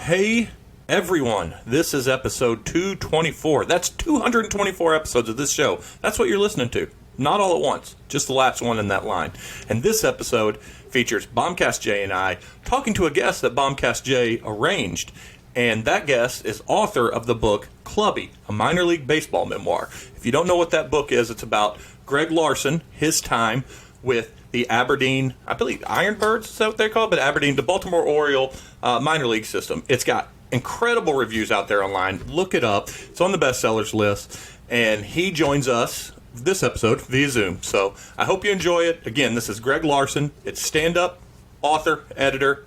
Hey, everyone. This is episode 224. That's 224 episodes of this show. That's what you're listening to. Not all at once, just the last one in that line. And this episode features Bombcast Jay and I talking to a guest that Bombcast Jay arranged. And that guest is author of the book Clubby, a minor league baseball memoir. If you don't know what that book is, it's about Greg Larson, his time with the Aberdeen, I believe Ironbirds is that what they call it, but Aberdeen, the Baltimore Oriole minor league system. It's got incredible reviews out there online. Look it up. It's on the bestsellers list. And he joins us this episode via Zoom. So I hope you enjoy it. Again, this is Greg Larson. It's stand-up, author, editor,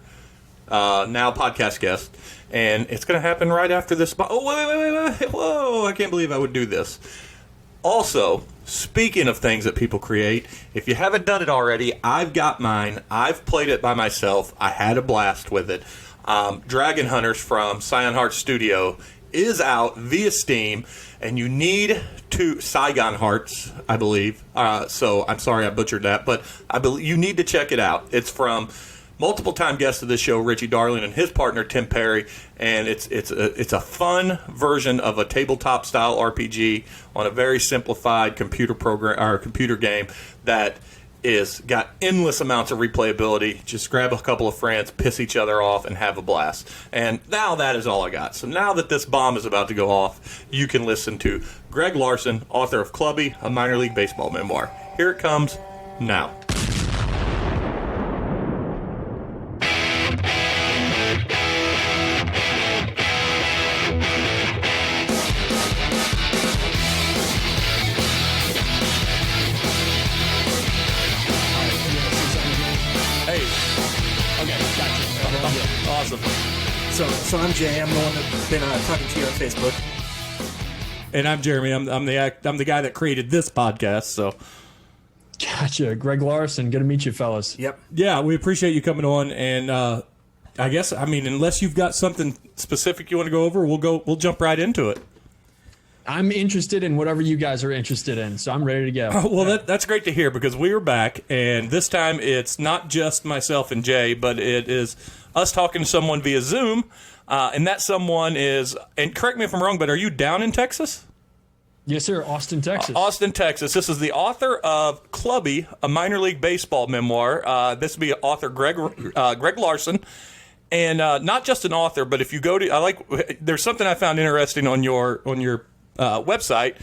now podcast guest. And it's going to happen right after this. Oh, wait. Whoa, I can't believe I would do this. Also, speaking of things that people create, if you haven't done it already, I've got mine. I've played it by myself. I had a blast with it. Dragon Hunters from Scion Heart Studio is out via Steam, and you need to Saigon Hearts, I believe. So I'm sorry I butchered that, but I believe you need to check it out. It's from multiple-time guest of this show, Richie Darling, and his partner, Tim Perry, and it's a fun version of a tabletop-style RPG on a very simplified computer program or computer game that is got endless amounts of replayability. Just grab a couple of friends, piss each other off, and have a blast. And now that is all I got. So now that this bomb is about to go off, you can listen to Greg Larson, author of Clubby, a minor league baseball memoir. Here it comes now. Awesome. So I'm Jay. I'm the one that's been talking to you on Facebook. And I'm Jeremy. I'm the guy that created this podcast. So, gotcha. Greg Larson. Good to meet you, fellas. Yep. Yeah, we appreciate you coming on. And I guess unless you've got something specific you want to go over, we'll jump right into it. I'm interested in whatever you guys are interested in, so I'm ready to go. Oh, well, that's great to hear because we are back, and this time it's not just myself and Jay, but it is us talking to someone via Zoom, and that someone is, and correct me if I'm wrong, but are you down in Texas? Yes, sir. Austin, Texas. Austin, Texas. This is the author of Clubby, a minor league baseball memoir. This would be author Greg Larson. And not just an author, but if you go to, there's something I found interesting on your website.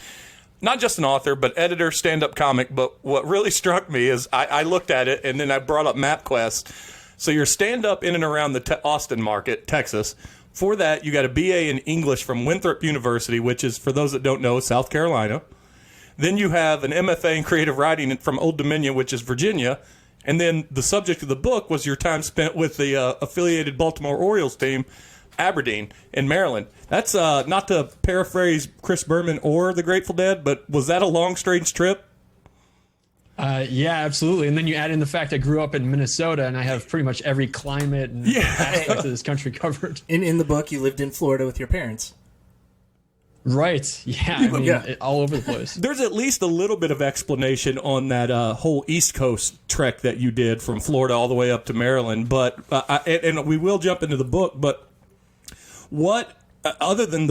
Not just an author, but editor, stand-up comic. But what really struck me is I looked at it, and then I brought up MapQuest. So you're stand-up in and around the Austin market, Texas. For that, you got a BA in English from Winthrop University, which is, for those that don't know, South Carolina. Then you have an MFA in creative writing from Old Dominion, which is Virginia. And then the subject of the book was your time spent with the affiliated Baltimore Orioles team, Aberdeen, in Maryland. That's not to paraphrase Chris Berman or the Grateful Dead, but was that a long, strange trip? Yeah, absolutely. And then you add in the fact I grew up in Minnesota, and I have pretty much every climate and aspect of this country covered. In the book, you lived in Florida with your parents. Right. Yeah. All over the place. There's at least a little bit of explanation on that whole East Coast trek that you did from Florida all the way up to Maryland. But and we will jump into the book. But what other than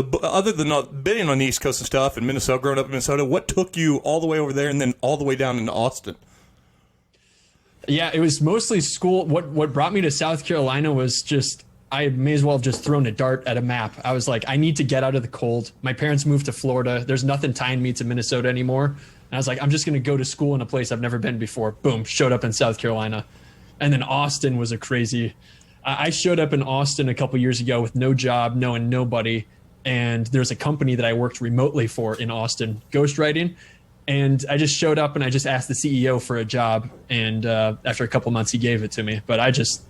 being on the East Coast and stuff in Minnesota, growing up in Minnesota, what took you all the way over there and then all the way down into Austin? Yeah, it was mostly school. What brought me to South Carolina was just, I may as well have just thrown a dart at a map. I was like, I need to get out of the cold. My parents moved to Florida. There's nothing tying me to Minnesota anymore. And I was like, I'm just going to go to school in a place I've never been before. Boom, showed up in South Carolina. And then Austin was a crazy... I showed up in Austin a couple years ago with no job, knowing nobody. And there's a company that I worked remotely for in Austin, ghostwriting. And I just showed up and I just asked the CEO for a job. And after a couple months, he gave it to me. But I just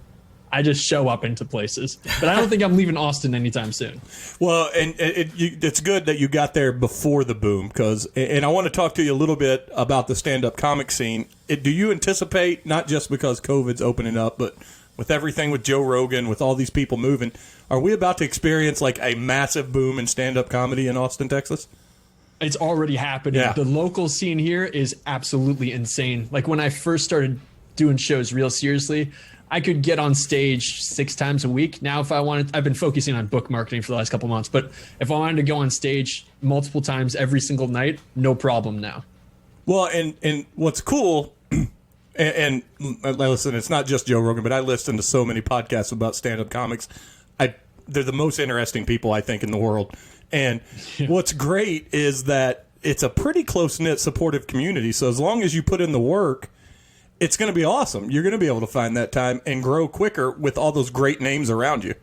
show up into places. But I don't think I'm leaving Austin anytime soon. Well, and it's good that you got there before the boom. And I want to talk to you a little bit about the stand-up comic scene. Do you anticipate, not just because COVID's opening up, but with everything with Joe Rogan, with all these people moving, are we about to experience like a massive boom in stand-up comedy in Austin, Texas? It's already happening. Yeah. The local scene here is absolutely insane. Like when I first started doing shows real seriously, I could get on stage 6 times a week. Now, if I wanted, I've been focusing on book marketing for the last couple of months, but if I wanted to go on stage multiple times every single night, no problem now. Well, and what's cool, and listen, it's not just Joe Rogan, but I listen to so many podcasts about stand-up comics. They're the most interesting people, I think, in the world. And what's great is that it's a pretty close-knit, supportive community. So as long as you put in the work, it's going to be awesome. You're going to be able to find that time and grow quicker with all those great names around you.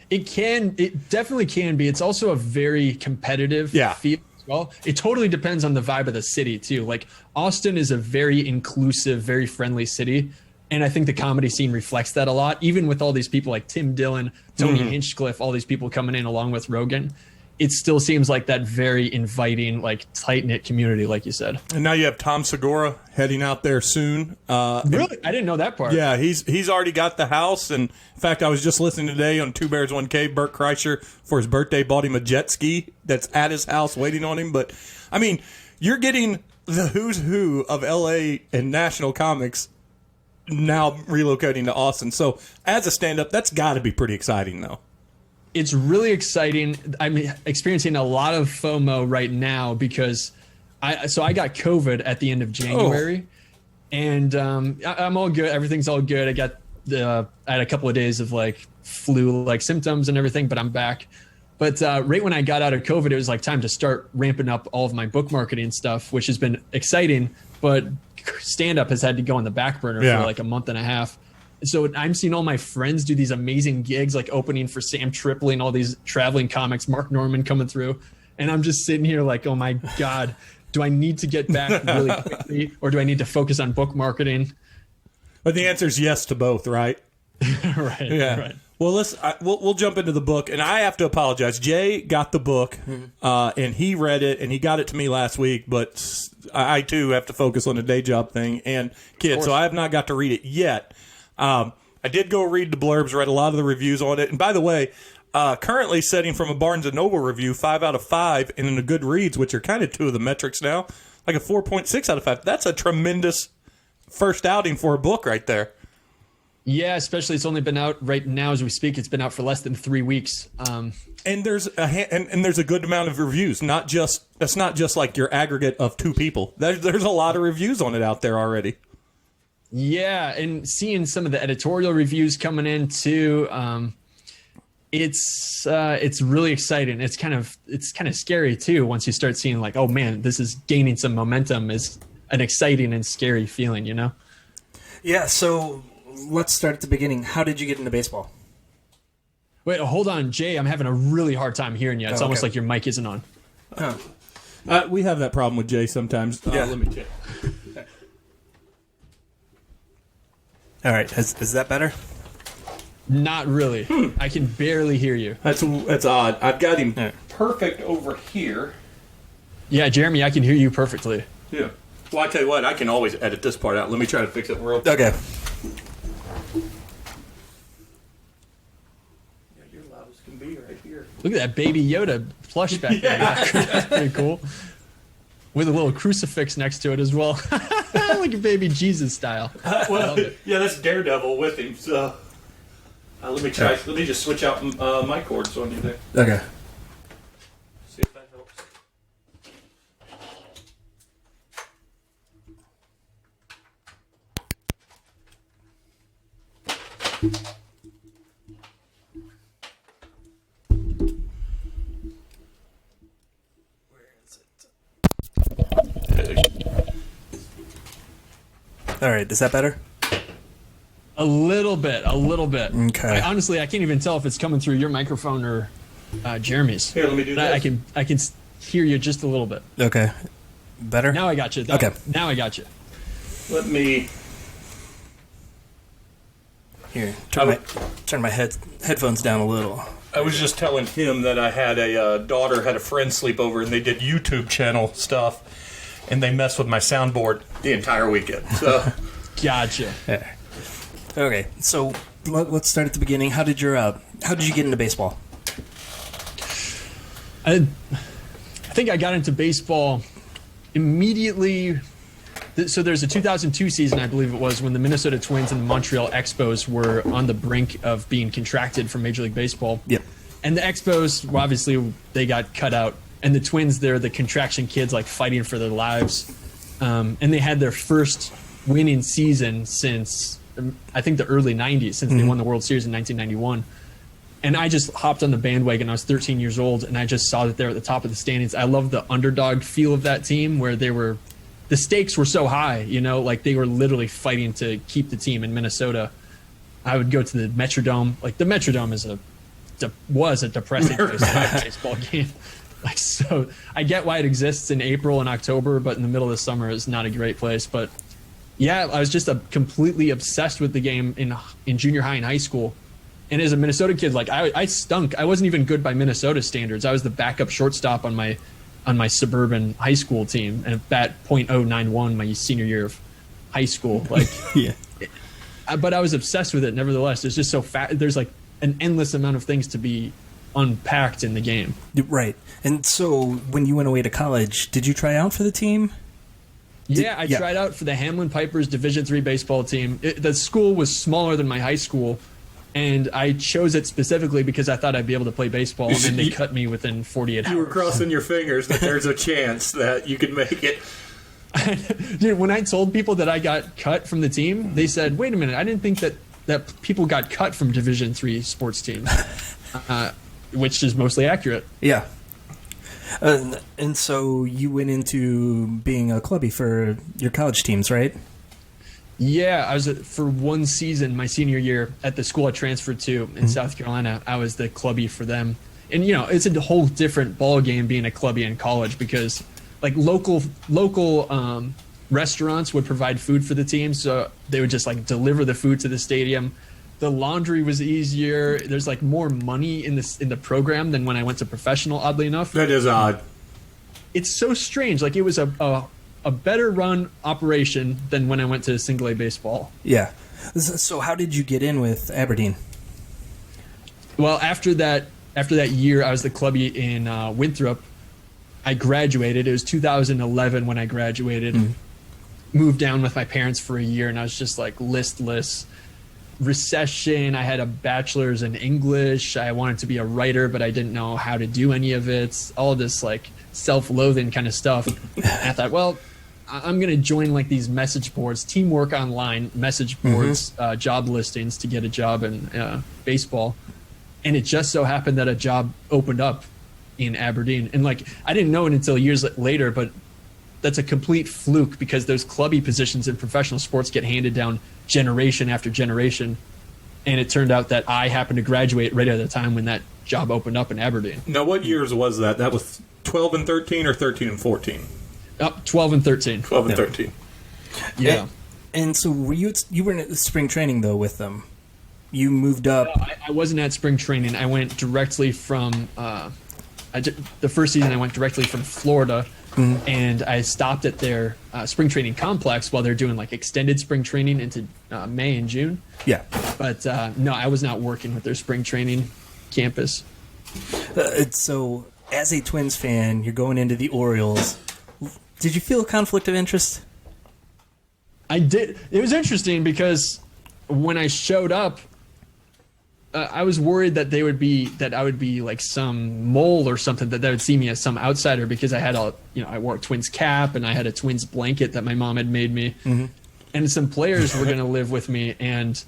It definitely can be. It's also a very competitive field as well. It totally depends on the vibe of the city, too. Like, Austin is a very inclusive, very friendly city. And I think the comedy scene reflects that a lot, even with all these people like Tim Dillon, Tony Hinchcliffe, all these people coming in along with Rogan. It still seems like that very inviting, like tight-knit community, like you said. And now you have Tom Segura heading out there soon. Really? I didn't know that part. Yeah, he's already got the house. And in fact, I was just listening today on Two Bears, One Cave. Burt Kreischer, for his birthday, bought him a jet ski that's at his house waiting on him. But, I mean, you're getting the who's who of L.A. and national comics now relocating to Austin. So as a stand-up, that's got to be pretty exciting, though. It's really exciting. I'm experiencing a lot of FOMO right now because I got COVID at the end of January, and I'm all good. Everything's all good. I had a couple of days of like flu-like symptoms and everything, but I'm back. But right when I got out of COVID, it was like time to start ramping up all of my book marketing stuff, which has been exciting. But stand-up has had to go on the back burner for like a month and a half. So I'm seeing all my friends do these amazing gigs, like opening for Sam Tripoli and all these traveling comics, Mark Norman coming through. And I'm just sitting here like, oh my God, do I need to get back really quickly or do I need to focus on book marketing? But the answer is yes to both, right? Right. Yeah. Right. Well, we'll jump into the book, and I have to apologize. Jay got the book, and he read it, and he got it to me last week, but I too have to focus on the day job thing and kids, so I have not got to read it yet. I did go read the blurbs, read a lot of the reviews on it, and by the way, currently setting from a Barnes & Noble review, 5 out of 5, and in the Goodreads, which are kind of two of the metrics now, like a 4.6 out of 5. That's a tremendous first outing for a book right there. Yeah, especially it's only been out right now as we speak. It's been out for less than 3 weeks. And there's a good amount of reviews. That's not just like your aggregate of 2 people. There's a lot of reviews on it out there already. Yeah, and seeing some of the editorial reviews coming in too, it's really exciting. It's kind of scary too once you start seeing like, oh man, this is gaining some momentum. Is an exciting and scary feeling, you know? Yeah. So let's start at the beginning. How did you get into baseball? Wait, hold on, Jay. I'm having a really hard time hearing you. It's almost like your mic isn't on. Oh. We have that problem with Jay sometimes. Yeah. Let me check. All right. Is that better? Not really. I can barely hear you. That's odd. I've got him perfect over here. Yeah, Jeremy, I can hear you perfectly. Yeah. Well, I tell you what, I can always edit this part out. Let me try to fix it real quick. Okay. Yeah, you're loud as can be right here. Look at that Baby Yoda plush back there. That's pretty cool. With a little crucifix next to it as well. Like a baby Jesus style. Yeah, that's Daredevil with him. So let me try. Let me just switch out my cords on you there. Okay. See if that helps. All right. Is that better? A little bit. Okay. Honestly, I can't even tell if it's coming through your microphone or Jeremy's. Here, let me do this. I can hear you just a little bit. Okay. Better? Now I got you. Okay. Now I got you. Let me. Here. Turn my headphones down a little. I was just telling him that I had a daughter had a friend sleep over, and they did YouTube channel stuff, and they messed with my soundboard the entire weekend. So. Gotcha. Yeah. Okay, so let's start at the beginning. How did you get into baseball? I think I got into baseball immediately So there's a 2002 season, I believe it was, when the Minnesota Twins and the Montreal Expos were on the brink of being contracted from Major League Baseball. Yep. And the Expos, well, obviously, they got cut out. And the Twins, they're the contraction kids, like fighting for their lives. And they had their first winning season since, I think, the early 90s, since they won the World Series in 1991. And I just hopped on the bandwagon. I was 13 years old, and I just saw that they were at the top of the standings. I love the underdog feel of that team, where the stakes were so high, like they were literally fighting to keep the team in Minnesota. I would go to the Metrodome. Like, the Metrodome was a depressing place to watch a baseball game. Like, so I get why it exists in April and October, but in the middle of the summer is not a great place. But yeah, I was just completely obsessed with the game in junior high and high school. And as a Minnesota kid, like I stunk. I wasn't even good by Minnesota standards. I was the backup shortstop on my suburban high school team and bat .091 my senior year of high school. Like, Yeah. But I was obsessed with it. Nevertheless, it's just so fat. There's like an endless amount of things to be unpacked in the game. Right. And so when you went away to college, did you try out for the team? Yeah, I tried out for the Hamlin Pipers Division III baseball team. The school was smaller than my high school, and I chose it specifically because I thought I'd be able to play baseball, and then they cut me within 48 hours. You were crossing your fingers that there's a chance that you could make it. Dude, when I told people that I got cut from the team, they said, wait a minute, I didn't think that people got cut from Division III sports teams, which is mostly accurate. Yeah. And so you went into being a clubby for your college teams, right? Yeah, I was for one season my senior year at the school I transferred to in South Carolina. I was the clubby for them, and it's a whole different ball game being a clubby in college because like local restaurants would provide food for the team, so they would just like deliver the food to the stadium. The laundry was easier. There's like more money in the program than when I went to professional. Oddly enough, That is odd. it's so strange. Like it was a better run operation than when I went to single A baseball. Yeah. So how did you get in with Aberdeen? Well, after that year, I was the clubby in Winthrop. I graduated. It was 2011 when I graduated. Moved down with my parents for a year, and I was just like listless. Recession. I had a bachelor's in English. I wanted to be a writer, but I didn't know how to do any of it. All this like self-loathing kind of stuff. And I thought, well, I'm going to join like these message boards, Teamwork Online message boards, job listings to get a job in baseball. And it just so happened that a job opened up in Aberdeen. And like, I didn't know it until years later, but that's a complete fluke because those clubby positions in professional sports get handed down generation after generation. And it turned out that I happened to graduate right at the time when that job opened up in Aberdeen. Now, what years was that? That was 12 and 13 or 13 and 14? 12 and 13. 12 and 13. Yeah. And so were you were in spring training though with them? You moved up. I wasn't at spring training. I went directly from the first season. I went directly from Florida, and I stopped at their spring training complex while they're doing like extended spring training into May and June. Yeah. But no, I was not working with their spring training campus. So as a Twins fan, you're going into the Orioles. Did you feel a conflict of interest? I did. It was interesting because when I showed up, I was worried that I would be like some mole or something, that they would see me as some outsider because I had I wore a Twins cap and I had a Twins blanket that my mom had made me, and some players were going to live with me, and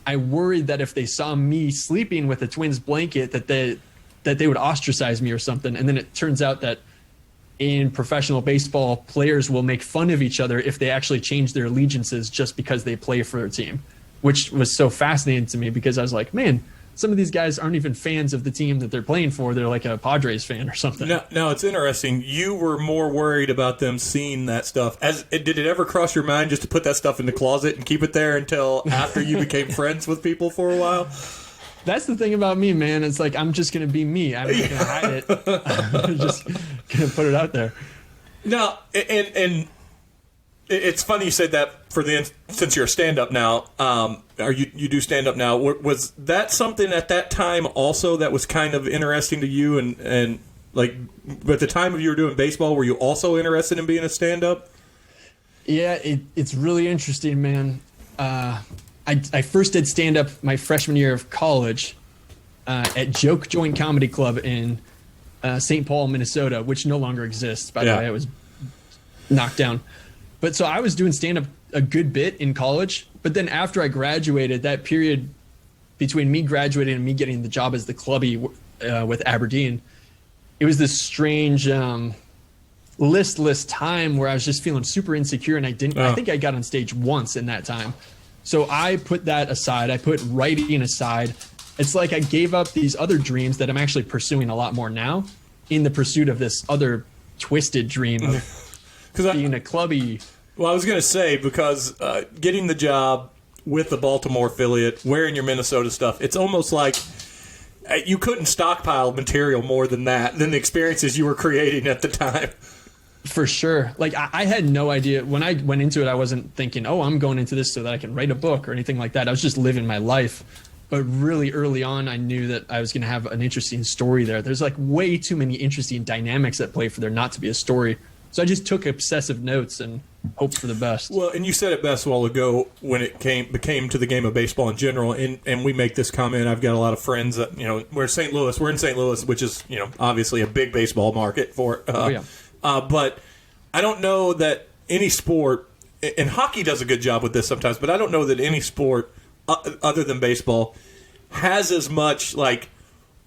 I worried that if they saw me sleeping with a Twins blanket that they would ostracize me or something. And then it turns out that in professional baseball, players will make fun of each other if they actually change their allegiances just because they play for their team, which was so fascinating to me because I was like, man, some of these guys aren't even fans of the team that they're playing for. They're like a Padres fan or something. No, it's interesting. You were more worried about them seeing that stuff. Did it ever cross your mind just to put that stuff in the closet and keep it there until after you became friends with people for a while? That's the thing about me, man. It's like I'm just going to be me. I'm not going to hide it. I'm just going to put it out there. No, and it's funny you said that since you're a stand-up now, or you do stand-up now. Was that something at that time also that was kind of interesting to you? And like at the time of you were doing baseball, were you also interested in being a stand-up? Yeah, it's really interesting, man. I first did stand-up my freshman year of college at Joke Joint Comedy Club in St. Paul, Minnesota, which no longer exists, by the way. It was knocked down. But so I was doing stand-up a good bit in college, but then after I graduated, that period between me graduating and me getting the job as the clubby with Aberdeen, it was this strange listless time where I was just feeling super insecure, and I think I got on stage once in that time. So I put that aside. I put writing aside. It's like I gave up these other dreams that I'm actually pursuing a lot more now in the pursuit of this other twisted dream of being a clubby. Well, I was going to say, because getting the job with the Baltimore affiliate, wearing your Minnesota stuff, it's almost like you couldn't stockpile material more than the experiences you were creating at the time. For sure. Like, I had no idea. When I went into it, I wasn't thinking, oh, I'm going into this so that I can write a book or anything like that. I was just living my life. But really early on, I knew that I was going to have an interesting story there. There's like way too many interesting dynamics at play for there not to be a story. So I just took obsessive notes and hoped for the best. Well, and you said it best a while ago when it became to the game of baseball in general, and we make this comment. I've got a lot of friends that, we're in St. Louis, which is, obviously a big baseball market for but I don't know that any sport, and hockey does a good job with this sometimes, but I don't know that any sport other than baseball has as much like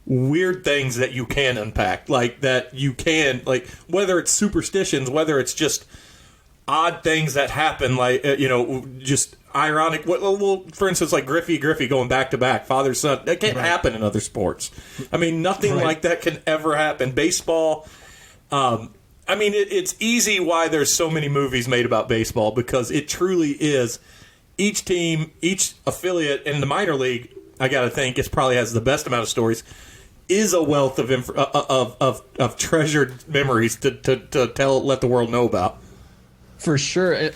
weird things that you can unpack, like that you can, like whether it's superstitions, whether it's just odd things that happen, like just ironic. Well, for instance, like Griffey going back to back, father son. That can't happen in other sports. I mean, nothing like that can ever happen. Baseball. I mean, it's easy why there's so many movies made about baseball, because it truly is. Each team, each affiliate in the minor league, I got to think, it probably has the best amount of stories, is a wealth of treasured memories to let the world know about. For sure.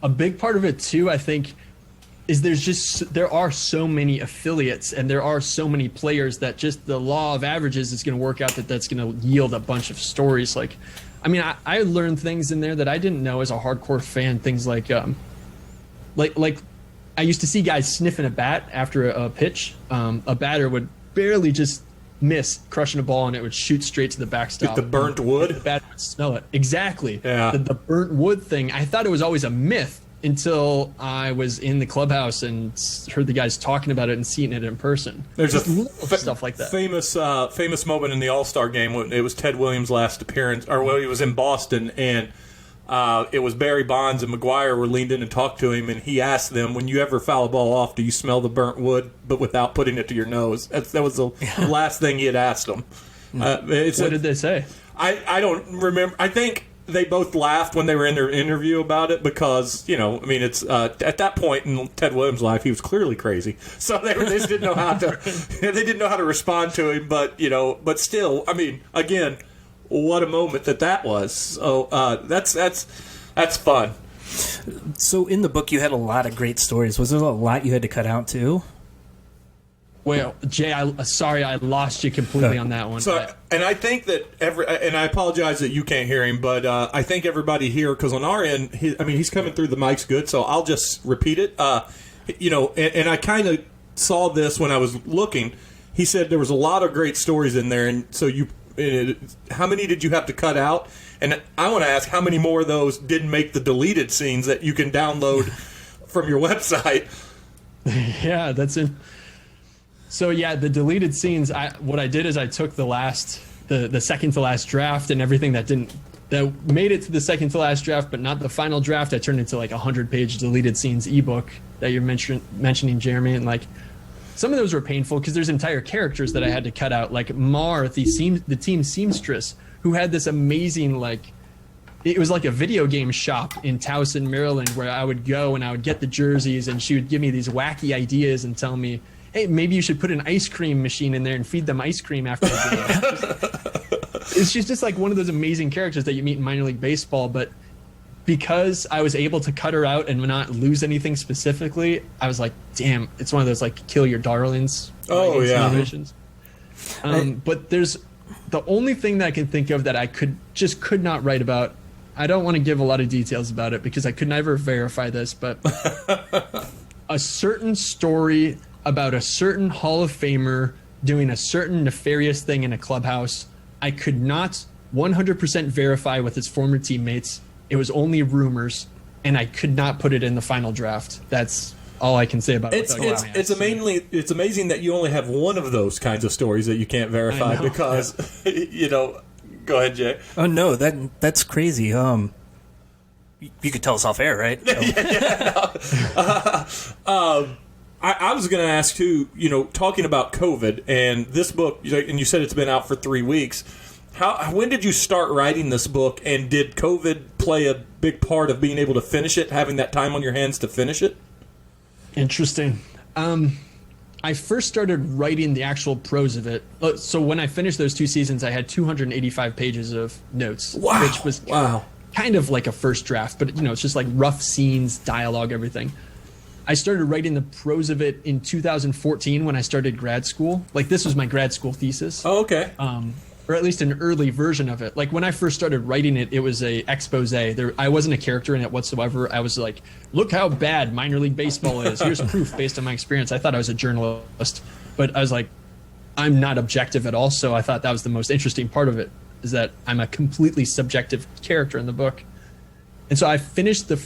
A big part of it, too, I think, is there are so many affiliates and there are so many players that just the law of averages is going to work out that's going to yield a bunch of stories. Like, I mean, I learned things in there that I didn't know as a hardcore fan. Things like I used to see guys sniffing a bat after a pitch. A batter would barely just miss crushing a ball and it would shoot straight to the backstop. The burnt wood? The batter would smell it. Exactly. Yeah. The burnt wood thing, I thought it was always a myth until I was in the clubhouse and heard the guys talking about it and seeing it in person. There's stuff like that. Famous moment in the All-Star game when it was Ted Williams' last appearance, or when he was in Boston, and it was Barry Bonds and McGuire were leaned in and talked to him, and he asked them, when you ever foul a ball off, do you smell the burnt wood, but without putting it to your nose? That was the last thing he had asked them. What did they say? I don't remember. I think they both laughed when they were in their interview about it, because it's at that point in Ted Williams' life, he was clearly crazy, so they just didn't know how to respond to him. But still, I mean, again, what a moment that was. So that's fun. So in the book, you had a lot of great stories. Was there a lot you had to cut out too? Well, Jay, sorry I lost you completely on that one. So, and I think that and I apologize that you can't hear him, but I think everybody here, because on our end, he's coming through the mic's good, so I'll just repeat it. And I kind of saw this when I was looking. He said there was a lot of great stories in there, and so how many did you have to cut out? And I want to ask, how many more of those didn't make the deleted scenes that you can download from your website? Yeah, that's it. So yeah, the deleted scenes. What I did is I took the second to last draft and everything that made it to the second to last draft, but not the final draft. I turned into like 100-page deleted scenes ebook that you're mentioning, Jeremy, and like some of those were painful because there's entire characters that I had to cut out, like Mar, the team seamstress, who had this amazing it was like a video game shop in Towson, Maryland, where I would go and I would get the jerseys, and she would give me these wacky ideas and tell me, hey, maybe you should put an ice cream machine in there and feed them ice cream after the game. She's just like one of those amazing characters that you meet in minor league baseball. But because I was able to cut her out and not lose anything specifically, I was like, damn, it's one of those like kill your darlings. Oh, yeah. Situations. But there's the only thing that I can think of that I could not write about I don't want to give a lot of details about it because I could never verify this, but a certain story about a certain Hall of Famer doing a certain nefarious thing in a clubhouse, I could not 100% verify with his former teammates. It was only rumors, and I could not put it in the final draft. That's all I can say about it. It's amazing that you only have one of those kinds of stories that you can't verify because, Go ahead, Jay. Oh no, that's crazy. You could tell us off air, right? I was going to ask too. Talking about COVID and this book, and you said it's been out for 3 weeks. When did you start writing this book, and did COVID play a big part of being able to finish it, having that time on your hands to finish it? Interesting. I first started writing the actual prose of it. So when I finished those 2 seasons, I had 285 pages of notes, which was kind of like a first draft, but it's just like rough scenes, dialogue, everything. I started writing the prose of it in 2014 when I started grad school. Like, this was my grad school thesis. Oh, okay. Or at least an early version of it. Like, when I first started writing it, it was a expose. I wasn't a character in it whatsoever. I was like, look how bad minor league baseball is. Here's proof based on my experience. I thought I was a journalist, but I was like, I'm not objective at all. So I thought that was the most interesting part of it, is that I'm a completely subjective character in the book. And so I finished the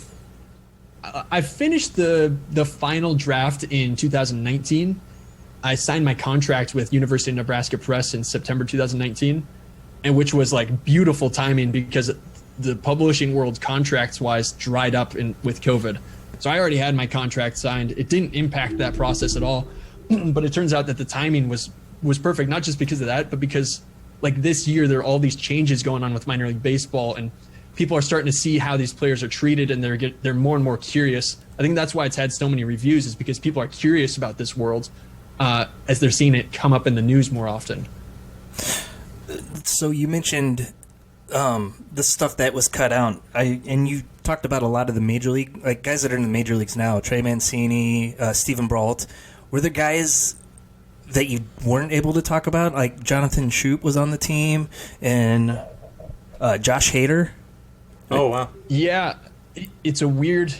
final draft in 2019. I signed my contract with University of Nebraska Press in September 2019, and which was like beautiful timing because the publishing world contracts-wise dried up with COVID. So I already had my contract signed. It didn't impact that process at all, but it turns out that the timing was perfect, not just because of that, but because like this year there are all these changes going on with minor league baseball, and people are starting to see how these players are treated, and they're more and more curious. I think that's why it's had so many reviews, is because people are curious about this world. As they're seeing it come up in the news more often. So you mentioned the stuff that was cut out, and you talked about a lot of the major league, like guys that are in the major leagues now, Trey Mancini, Stephen Brault. Were there guys that you weren't able to talk about? Like Jonathan Shoup was on the team, and Josh Hader. Oh, wow. Yeah, it's a weird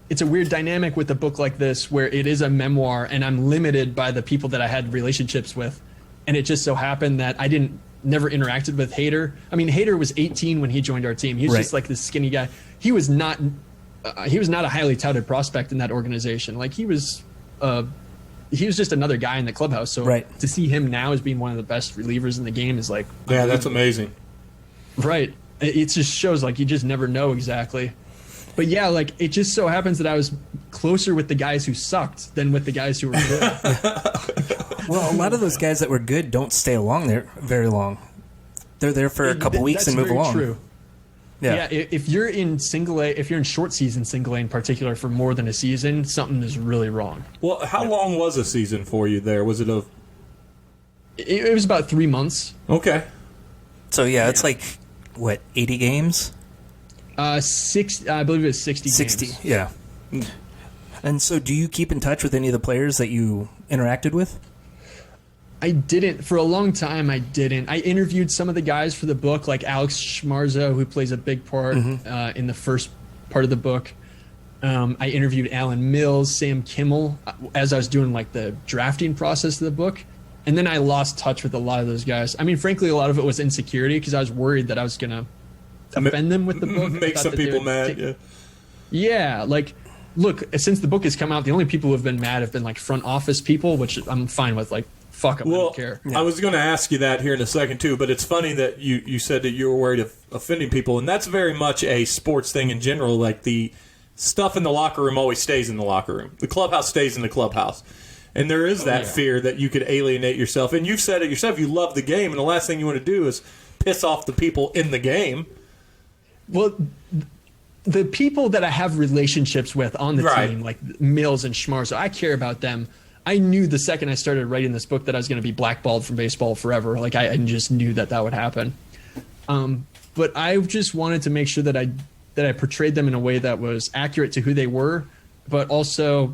dynamic with a book like this, where it is a memoir and I'm limited by the people that I had relationships with. And it just so happened that I never interacted with Hader. I mean, Hader was 18 when he joined our team. He was just like this skinny guy. He was not a highly touted prospect in that organization. Like, he was just another guy in the clubhouse. So to see him now as being one of the best relievers in the game is like, yeah, that's amazing. Right. It just shows, like, you just never know exactly. But yeah, like, it just so happens that I was closer with the guys who sucked than with the guys who were good. Well, a lot of those guys that were good don't stay along there very long. They're there for a couple weeks and move along. True. Yeah, if you're in single A, if you're in short season single A in particular for more than a season, something is really wrong. Well, how long was a season for you there? Was it It was about 3 months. Okay. So yeah, it's like, what, 80 games? 60, I believe it was 60 games. Yeah. And so do you keep in touch with any of the players that you interacted with? I didn't. For a long time, I didn't. I interviewed some of the guys for the book, like Alex Schmarzo, who plays a big part in the first part of the book. I interviewed Alan Mills, Sam Kimmel, as I was doing like the drafting process of the book. And then I lost touch with a lot of those guys. I mean, frankly, a lot of it was insecurity because I was worried that I was going to offend them with the book. Make some people mad, Yeah, like, look, since the book has come out, the only people who have been mad have been like front office people, which I'm fine with. Like, fuck them, I don't care. Yeah. I was going to ask you that here in a second too, but it's funny that you said that you were worried of offending people, and that's very much a sports thing in general. Like, the stuff in the locker room always stays in the locker room. The clubhouse stays in the clubhouse. And there is that fear that you could alienate yourself. And you've said it yourself, you love the game, and the last thing you want to do is piss off the people in the game. Well, the people that I have relationships with on the team, like Mills and Schmarzo, I care about them. I knew the second I started writing this book that I was going to be blackballed from baseball forever. Like, I just knew that would happen. But I just wanted to make sure that I portrayed them in a way that was accurate to who they were, but also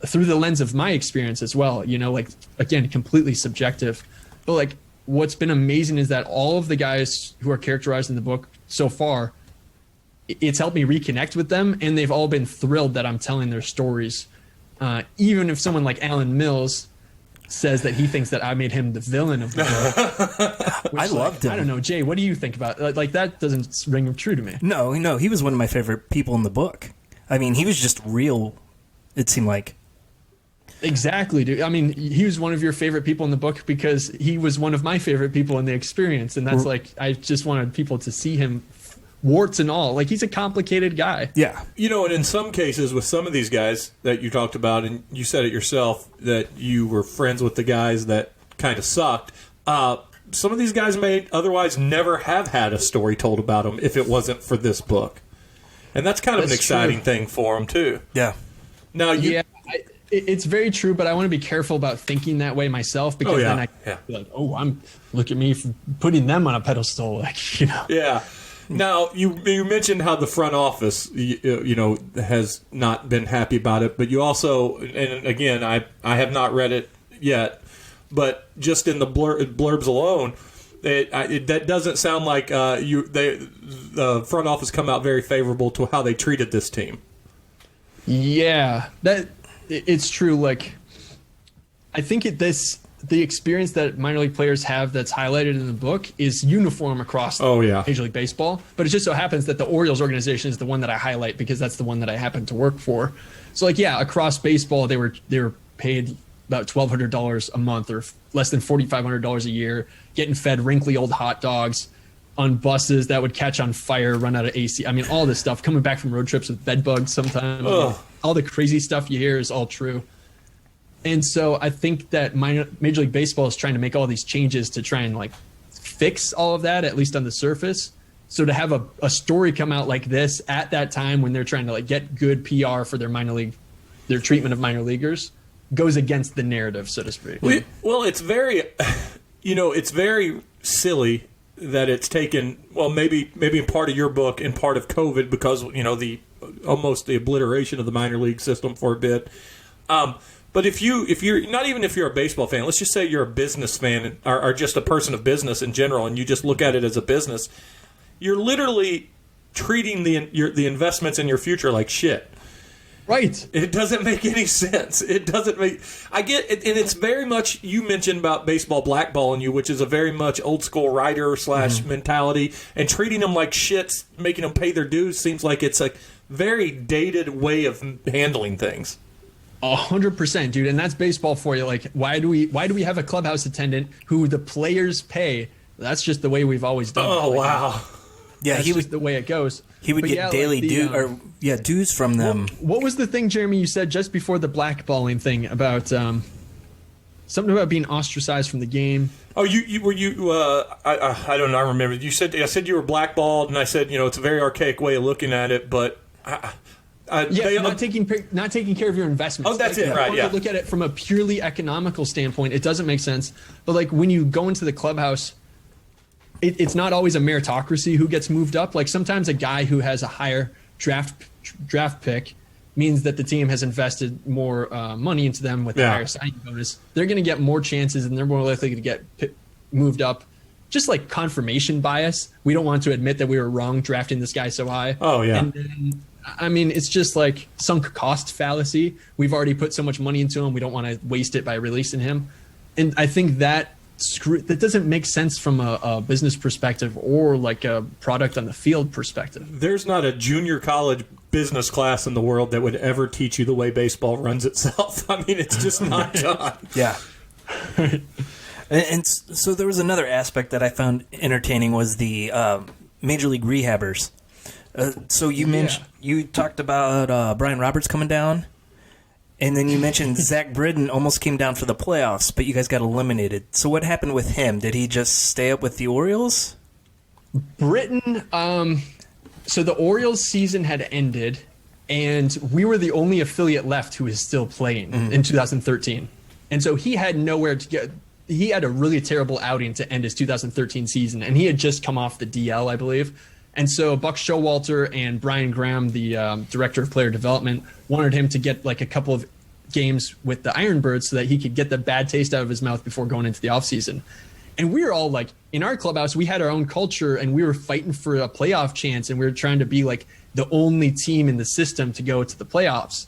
through the lens of my experience as well. You know, like, again, completely subjective. But like, what's been amazing is that all of the guys who are characterized in the book so far it's helped me reconnect with them, and they've all been thrilled that I'm telling their stories. Even if someone like Alan Mills says that he thinks that I made him the villain of the book. I loved him. I don't know, Jay, what do you think about like that? Doesn't ring true to me. No, he was one of my favorite people in the book. I mean, he was just real, it seemed like. Exactly, dude. I mean, he was one of your favorite people in the book because he was one of my favorite people in the experience. And that's like, I just wanted people to see him warts and all. Like, he's a complicated guy. Yeah. You know, and in some cases with some of these guys that you talked about, and you said it yourself, that you were friends with the guys that kind of sucked. Some of these guys may otherwise never have had a story told about them if it wasn't for this book. And that's kind of an exciting thing for them, too. Yeah. Now, It's very true, but I want to be careful about thinking that way myself because then I feel like, look at me for putting them on a pedestal, like, you know. Yeah. Now, you mentioned how the front office, has not been happy about it, but you also, and again, I have not read it yet, but just in the blurbs alone, that doesn't sound like the front office come out very favorable to how they treated this team. Yeah, it's true. Like, I think the experience that minor league players have that's highlighted in the book is uniform across Major League Baseball. But it just so happens that the Orioles organization is the one that I highlight because that's the one that I happen to work for. So, like, yeah, across baseball, they were paid about $1,200 a month or less than $4,500 a year, getting fed wrinkly old hot dogs on buses that would catch on fire, run out of AC. I mean, all this stuff, coming back from road trips with bed bugs sometimes. All the crazy stuff you hear is all true. And so I think that Major League Baseball is trying to make all these changes to try and like fix all of that, at least on the surface. So to have a story come out like this at that time when they're trying to like get good PR for their treatment of minor leaguers goes against the narrative, so to speak. Well, it's very, it's very silly that it's taken, maybe in part of your book and part of COVID because, almost the obliteration of the minor league system for a bit. But if you're not even if you're a baseball fan, let's just say you're a business fan or just a person of business in general, and you just look at it as a business, you're literally treating the investments in your future like shit. Right. It doesn't make any sense. It doesn't make. I get it, and it's very much. You mentioned about baseball blackballing you, which is a very much old school writer / mentality, and treating them like shits, making them pay their dues seems like it's a very dated way of handling things. 100%, dude, and that's baseball for you. Like, why do we have a clubhouse attendant who the players pay? That's just the way we've always done it. Oh, wow. Yeah, that's just the way it goes. He would get daily dues from them. What was the thing, Jeremy, you said just before the blackballing thing about something about being ostracized from the game? Oh, I don't know. I remember. I said you were blackballed, and I said, it's a very archaic way of looking at it, but not taking care of your investments. Oh, that's it, right? Yeah. Look at it from a purely economical standpoint. It doesn't make sense. But like when you go into the clubhouse, it's not always a meritocracy who gets moved up. Like sometimes a guy who has a higher draft pick means that the team has invested more money into them with a higher signing bonus. They're going to get more chances, and they're more likely to get moved up. Just like confirmation bias. We don't want to admit that we were wrong drafting this guy so high. Oh, yeah. And then, I mean, it's just like sunk cost fallacy. We've already put so much money into him. We don't want to waste it by releasing him. And I think that doesn't make sense from a business perspective or like a product on the field perspective. There's not a junior college business class in the world that would ever teach you the way baseball runs itself. I mean, it's just not done. Yeah. And so there was another aspect that I found entertaining was the Major League Rehabbers. So you talked about Brian Roberts coming down, and then you mentioned Zach Britton almost came down for the playoffs, but you guys got eliminated. So what happened with him? Did he just stay up with the Orioles? Britton, so the Orioles season had ended, and we were the only affiliate left who was still playing in 2013. And so he had nowhere to get. He had a really terrible outing to end his 2013 season, and he had just come off the DL, I believe. And so Buck Showalter and Brian Graham, the director of player development, wanted him to get like a couple of games with the Ironbirds so that he could get the bad taste out of his mouth before going into the offseason. And we were all like in our clubhouse, we had our own culture and we were fighting for a playoff chance and we were trying to be like the only team in the system to go to the playoffs.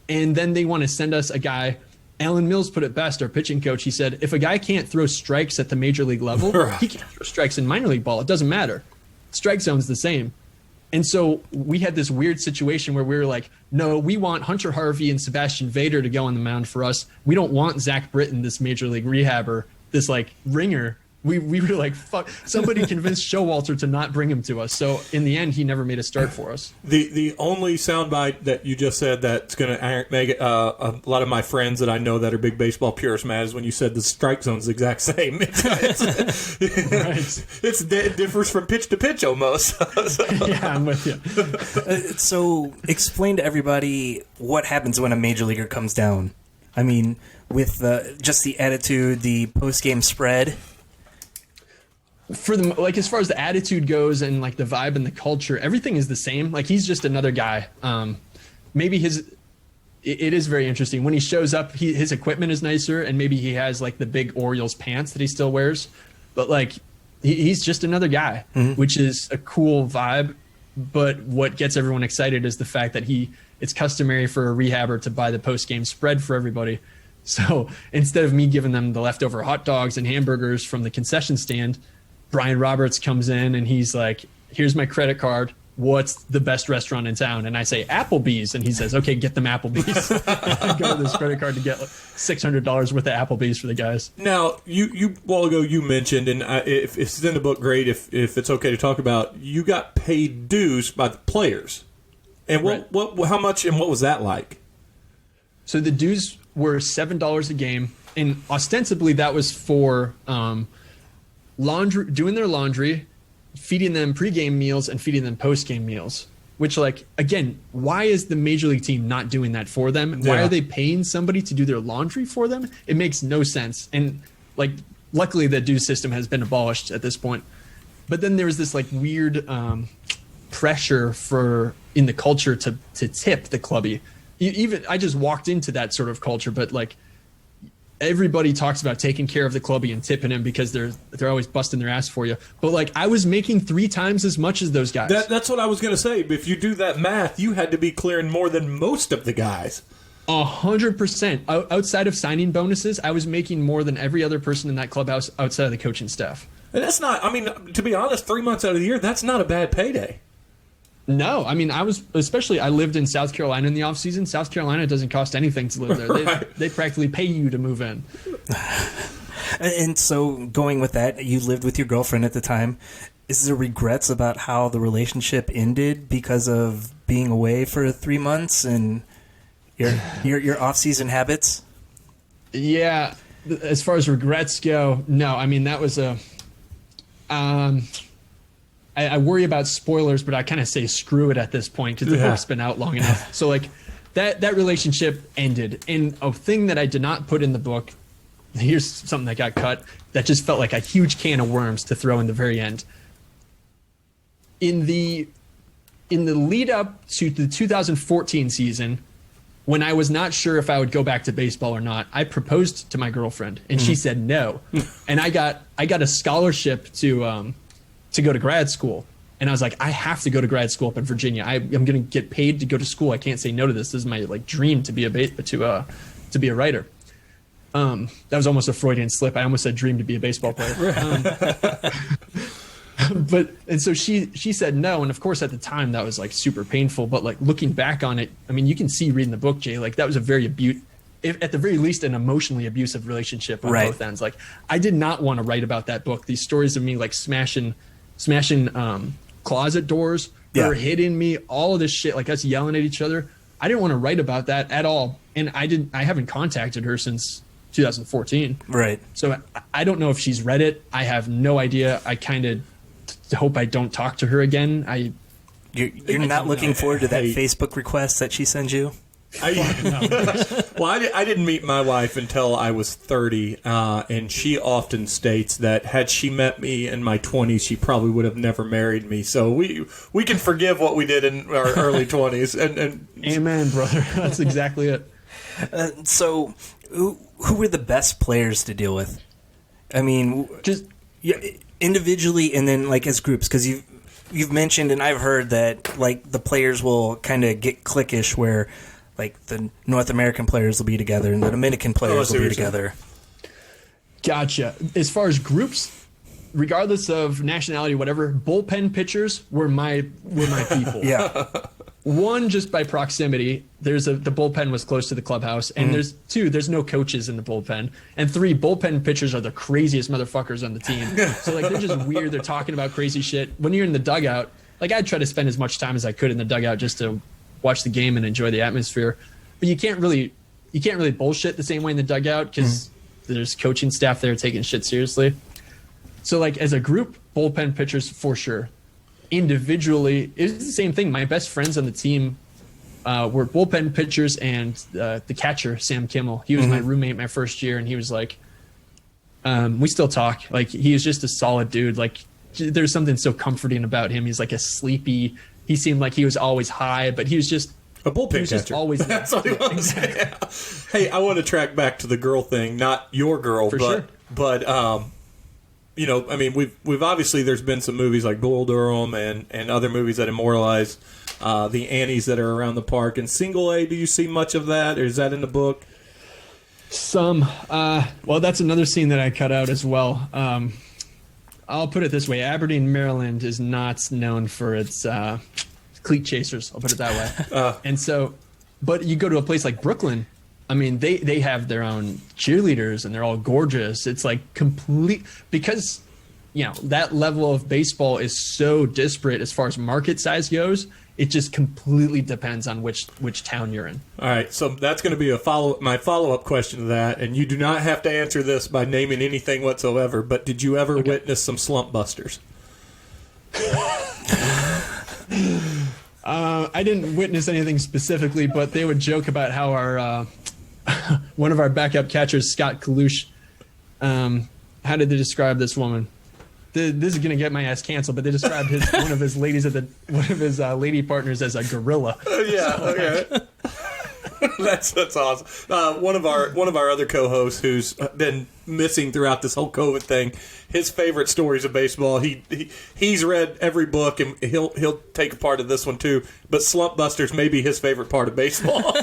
And then they want to send us a guy. Alan Mills put it best, our pitching coach. He said, if a guy can't throw strikes at the major league level, he can throw strikes in minor league ball. It doesn't matter. Strike zone's the same. And so we had this weird situation where we were like, no, we want Hunter Harvey and Sebastian Vader to go on the mound for us. We don't want Zach Britton, this major league rehabber, this like ringer. We were like, fuck, somebody convinced Showalter to not bring him to us. So in the end, he never made a start for us. The only soundbite that you just said that's going to make a lot of my friends that I know that are big baseball purists mad is when you said the strike zone's the exact same. It differs from pitch to pitch almost. Yeah, I'm with you. So explain to everybody what happens when a major leaguer comes down. I mean, with just the attitude, the post-game spread. For the like, as far as the attitude goes and like the vibe and the culture, everything is the same. Like he's just another guy. Maybe it is very interesting when he shows up. His equipment is nicer, and maybe he has like the big Orioles pants that he still wears. But like he's just another guy, which is a cool vibe. But what gets everyone excited is the fact that it's customary for a rehabber to buy the post game spread for everybody. So instead of me giving them the leftover hot dogs and hamburgers from the concession stand, Brian Roberts comes in and he's like, here's my credit card. What's the best restaurant in town? And I say Applebee's. And he says, okay, get them Applebee's. I go to this credit card to get like $600 worth of Applebee's for the guys. Now, you a while ago you mentioned, and if it's in the book, great. If it's okay to talk about, you got paid dues by the players. And what how much and what was that like? So the dues were $7 a game. And ostensibly that was for doing their laundry, feeding them pregame meals and feeding them postgame meals, which like, again, why is the major league team not doing that for them? Why are they paying somebody to do their laundry for them? It makes no sense. And like, luckily the due system has been abolished at this point. But then there was this like weird pressure in the culture to tip the clubby. Even I just walked into that sort of culture, but like, everybody talks about taking care of the clubby and tipping him because they're always busting their ass for you. But like I was making 3 times as much as those guys. That's what I was going to say. If you do that math, you had to be clearing more than most of the guys. 100%. Outside of signing bonuses, I was making more than every other person in that clubhouse outside of the coaching staff. And that's not, I mean, to be honest, 3 months out of the year, that's not a bad payday. No, I mean, I lived in South Carolina in the off season. South Carolina doesn't cost anything to live there. Right. They practically pay you to move in. And so going with that, you lived with your girlfriend at the time. Is there regrets about how the relationship ended because of being away for 3 months and your off-season habits? Yeah, as far as regrets go, no. I mean, that was I worry about spoilers, but I kind of say screw it at this point because the book's been out long enough. So like that relationship ended. And a thing that I did not put in the book, here's something that got cut that just felt like a huge can of worms to throw in the very end. In the lead up to the 2014 season, when I was not sure if I would go back to baseball or not, I proposed to my girlfriend and she said no. And I got a scholarship to go to grad school. And I was like, I have to go to grad school up in Virginia. I'm going to get paid to go to school. I can't say no to this. This is my like dream to be a writer. That was almost a Freudian slip. I almost said dream to be a baseball player. And so she said no. And of course at the time that was like super painful, but like looking back on it, I mean, you can see reading the book, Jay, like that was a very at the very least, an emotionally abusive relationship on both ends. Like I did not want to write about that book. These stories of me like smashing closet doors, her hitting me, all of this shit, like us yelling at each other. I didn't want to write about that at all. And I haven't contacted her since 2014. Right. So I don't know if she's read it. I have no idea. I kind of hope I don't talk to her again. You're not looking forward to that Facebook request that she sends you? Well, I didn't meet my wife until I was 30, and she often states that had she met me in my 20s, she probably would have never married me. So we can forgive what we did in our early 20s. And amen, brother. That's exactly it. So who were the best players to deal with? I mean, Yeah, individually and then like as groups, because you've mentioned and I've heard that like the players will kind of get cliquish where like the North American players will be together and the Dominican players will be together. Gotcha. As far as groups, regardless of nationality, whatever, bullpen pitchers were my people. Yeah. One, just by proximity, the bullpen was close to the clubhouse, and there's no coaches in the bullpen, and 3, bullpen pitchers are the craziest motherfuckers on the team. So like they're just weird. They're talking about crazy shit. When you're in the dugout, like I'd try to spend as much time as I could in the dugout just to watch the game and enjoy the atmosphere, but you can't really bullshit the same way in the dugout because there's coaching staff there taking shit seriously. So like as a group, bullpen pitchers for sure. Individually, it's the same thing. My best friends on the team were bullpen pitchers, and the catcher, Sam Kimmel. He was my roommate my first year, and he was like, we still talk. Like, he was just a solid dude. Like, there's something so comforting about him. He's like a sleepy. He seemed like he was always high, but he was just a bullpen catcher. Always that's what he was. Exactly. Yeah. Hey, I want to track back to the girl thing. Not your girl, but you know, I mean, we've obviously there's been some movies like Bull Durham and other movies that immortalize the Annies that are around the park. And Single A, do you see much of that, or is that in the book? Some. Well, that's another scene that I cut out as well. I'll put it this way: Aberdeen, Maryland, is not known for its cleat chasers. I'll put it that way. And so, but you go to a place like Brooklyn. I mean, they have their own cheerleaders, and they're all gorgeous. It's like complete, because, you know, that level of baseball is so disparate as far as market size goes. It just completely depends on which town you're in. All right, so that's going to be my follow-up question to that, and you do not have to answer this by naming anything whatsoever, but did you ever witness some slump busters? I didn't witness anything specifically, but they would joke about how our one of our backup catchers, Scott Kalush, how did they describe this woman? This is gonna get my ass canceled, but they described one of his lady partners as a gorilla. Yeah, okay. That's awesome. One of our other co-hosts who's been missing throughout this whole COVID thing, his favorite stories of baseball. He's read every book, and he'll take a part of this one too. But Slump Busters may be his favorite part of baseball.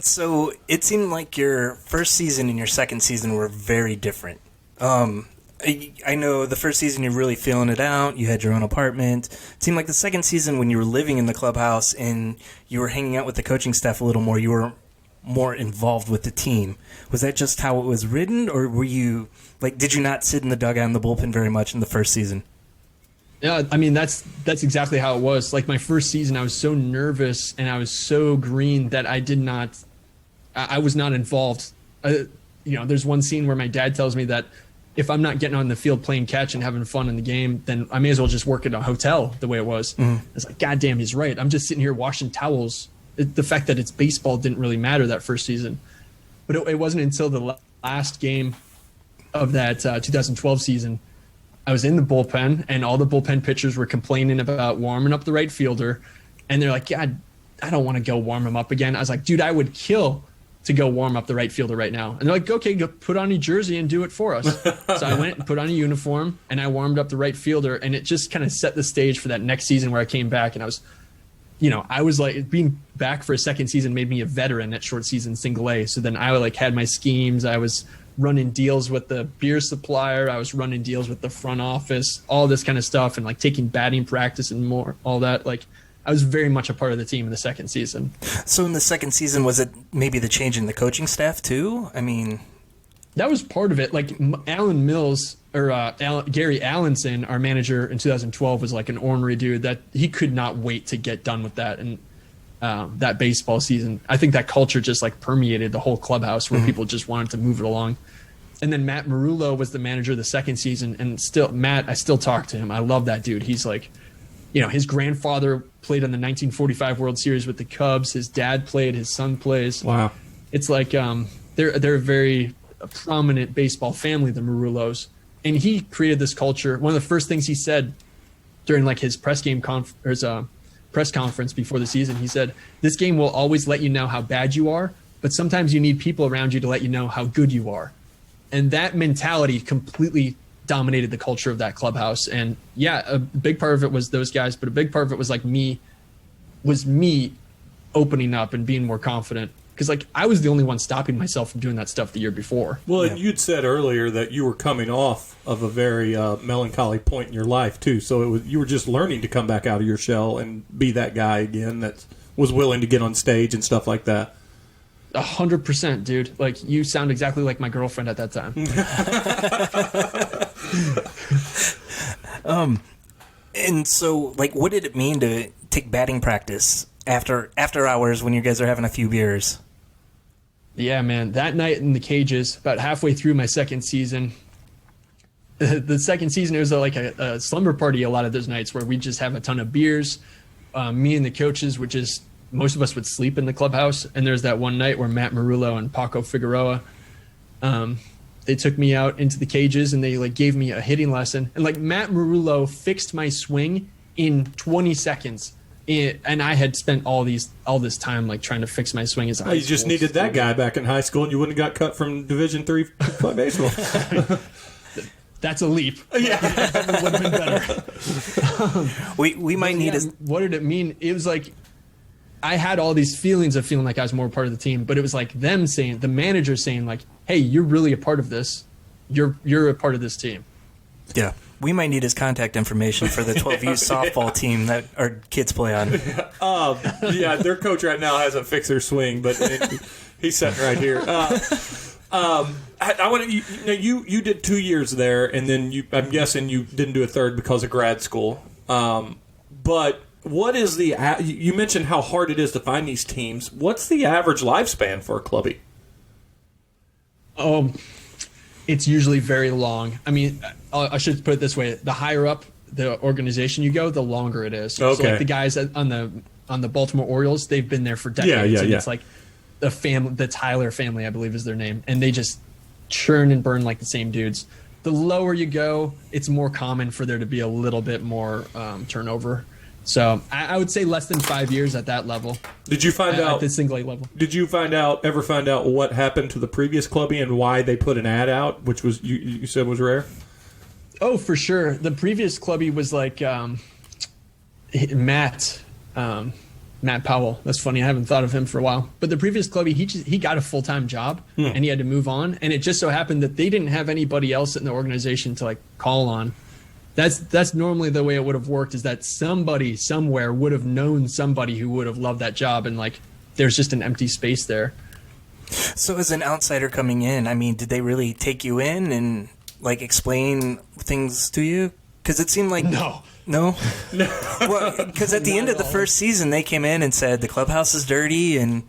So it seemed like your first season and your second season were very different. I know the first season you're really feeling it out. You had your own apartment. It seemed like the second season, when you were living in the clubhouse and you were hanging out with the coaching staff a little more, you were more involved with the team. Was that just how it was written, or were you like, did you not sit in the dugout in the bullpen very much in the first season? Yeah, I mean, that's exactly how it was. Like, my first season, I was so nervous and I was so green that I was not involved. There's one scene where my dad tells me that if I'm not getting on the field playing catch and having fun in the game, then I may as well just work at a hotel the way it was. It's like, God damn, he's right. I'm just sitting here washing towels. The fact that it's baseball didn't really matter that first season. But it wasn't until the last game of that 2012 season, I was in the bullpen, and all the bullpen pitchers were complaining about warming up the right fielder. And they're like, God, I don't want to go warm him up again. I was like, dude, I would kill to go warm up the right fielder right now. And they're like, okay, go put on your jersey and do it for us. So I went and put on a uniform, and I warmed up the right fielder, and it just kind of set the stage for that next season where I came back, and I was like, being back for a second season made me a veteran at short season Single A. So then I had my schemes. I was running deals with the beer supplier. I was running deals with the front office, all this kind of stuff, and like taking batting practice and more, all that. Like, I was very much a part of the team in the second season. So in the second season, was it maybe the change in the coaching staff too? I mean, that was part of it. Like, Alan Mills or Gary Allenson, our manager in 2012, was like an ornery dude that he could not wait to get done with that. And that baseball season, I think that culture just like permeated the whole clubhouse where people just wanted to move it along. And then Matt Marullo was the manager the second season. And I still talk to him. I love that dude. He's like, his grandfather played in the 1945 World Series with the Cubs. His dad played. His son plays. Wow. It's like they're a very prominent baseball family, the Marullos. And he created this culture. One of the first things he said during like his press conference before the season, he said, "This game will always let you know how bad you are, but sometimes you need people around you to let you know how good you are." And that mentality completely dominated the culture of that clubhouse. And yeah, a big part of it was those guys, but a big part of it was like me opening up and being more confident. Because like I was the only one stopping myself from doing that stuff the year before. Well, and you'd said earlier that you were coming off of a very melancholy point in your life too. So you were just learning to come back out of your shell and be that guy again that was willing to get on stage and stuff like that. 100%, dude. Like you sound exactly like my girlfriend at that time. And so, like, what did it mean to take batting practice after hours when you guys are having a few beers? Yeah, man. That night in the cages, about halfway through my second season, the second season, it was like a slumber party a lot of those nights where we just have a ton of beers. Me and the coaches would just, most of us would sleep in the clubhouse. And there's that one night where Matt Marullo and Paco Figueroa, they took me out into the cages and they like gave me a hitting lesson. And like Matt Marullo fixed my swing in 20 seconds. And I had spent all this time like trying to fix my swing as a high You just needed that guy back in high school, and you wouldn't have got cut from Division III baseball. That's a leap. Yeah, that would have been better. We might need What did it mean? It was like I had all these feelings of feeling like I was more part of the team, but it was like them saying, the manager saying, like, "Hey, you're really a part of this. You're a part of this team." Yeah. We might need his contact information for the 12U softball team that our kids play on. Yeah, their coach right now hasn't fixed their swing, but he's sitting right here. I want to. You did 2 years there, and then I'm guessing you didn't do a third because of grad school. But what is the? You mentioned how hard it is to find these teams. What's the average lifespan for a clubby? It's usually very long. I mean, I should put it this way: the higher up the organization you go, the longer it is. Okay. So like the guys on the Baltimore Orioles, they've been there for decades. Yeah. It's like the family, the Tyler family, I believe is their name, and they just churn and burn like the same dudes. The lower you go, it's more common for there to be a little bit more turnover. So I would say less than 5 years at that level. Did you find out at the single A level? Did you ever find out what happened to the previous clubby and why they put an ad out, which was you said was rare? Oh, for sure. The previous clubby was like Matt Powell. That's funny. I haven't thought of him for a while. But the previous clubby, he got a full-time job and he had to move on. And it just so happened that they didn't have anybody else in the organization to like call on. That's normally the way it would have worked, is that somebody somewhere would have known somebody who would have loved that job, and like there's just an empty space there. So as an outsider coming in, I mean, did they really take you in and like explain things to you? Because it seemed like No. Well, because at the end of the first season, they came in and said the clubhouse is dirty, and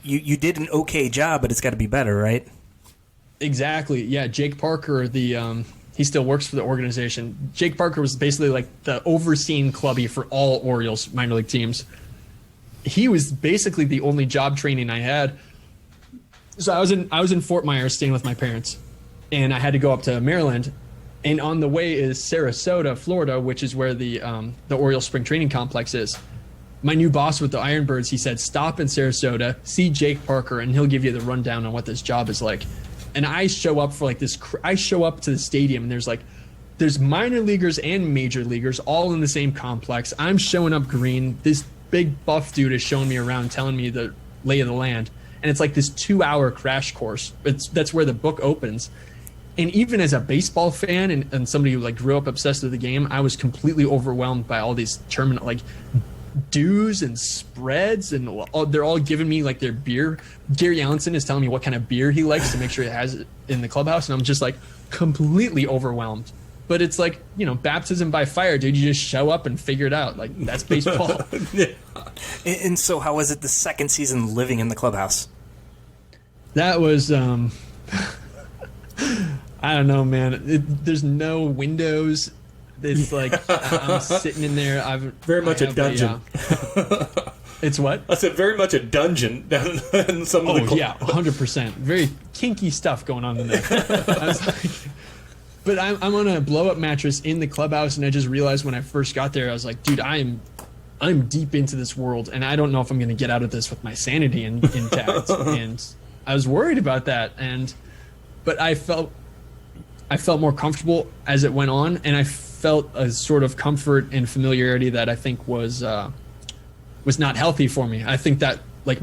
you did an okay job, but it's got to be better, right? Exactly. Yeah, Jake Parker, he still works for the organization. Jake Parker was basically like the overseeing clubby for all Orioles minor league teams. He was basically the only job training I had. So I was in Fort Myers staying with my parents, and I had to go up to Maryland. And on the way is Sarasota, Florida, which is where the Orioles spring training complex is. My new boss with the Ironbirds, he said, stop in Sarasota, see Jake Parker, and he'll give you the rundown on what this job is like. And I show up for like this. I show up to the stadium, and there's minor leaguers and major leaguers all in the same complex. I'm showing up green. This big buff dude is showing me around, telling me the lay of the land, and it's like this 2-hour crash course. That's where the book opens. And even as a baseball fan and somebody who like grew up obsessed with the game, I was completely overwhelmed by all these like dues and spreads, and they're all giving me like their beer. Gary Allenson is telling me what kind of beer he likes to make sure he has it in the clubhouse, and I'm just like completely overwhelmed. But it's like, baptism by fire, dude. You just show up and figure it out. Like, that's baseball. Yeah. And so how was it the second season living in the clubhouse? That was I don't know, man. There's no windows. It's like I'm sitting in there. Very much a dungeon. It's what? I said very much a dungeon down in some of the. Oh yeah, 100%. Very kinky stuff going on in there. I was like, but I'm on a blow up mattress in the clubhouse, and I just realized when I first got there, I was like, dude, I'm deep into this world, and I don't know if I'm going to get out of this with my sanity intact. And I was worried about that, but but I felt more comfortable as it went on, and I felt a sort of comfort and familiarity that I think was not healthy for me. I think that, like,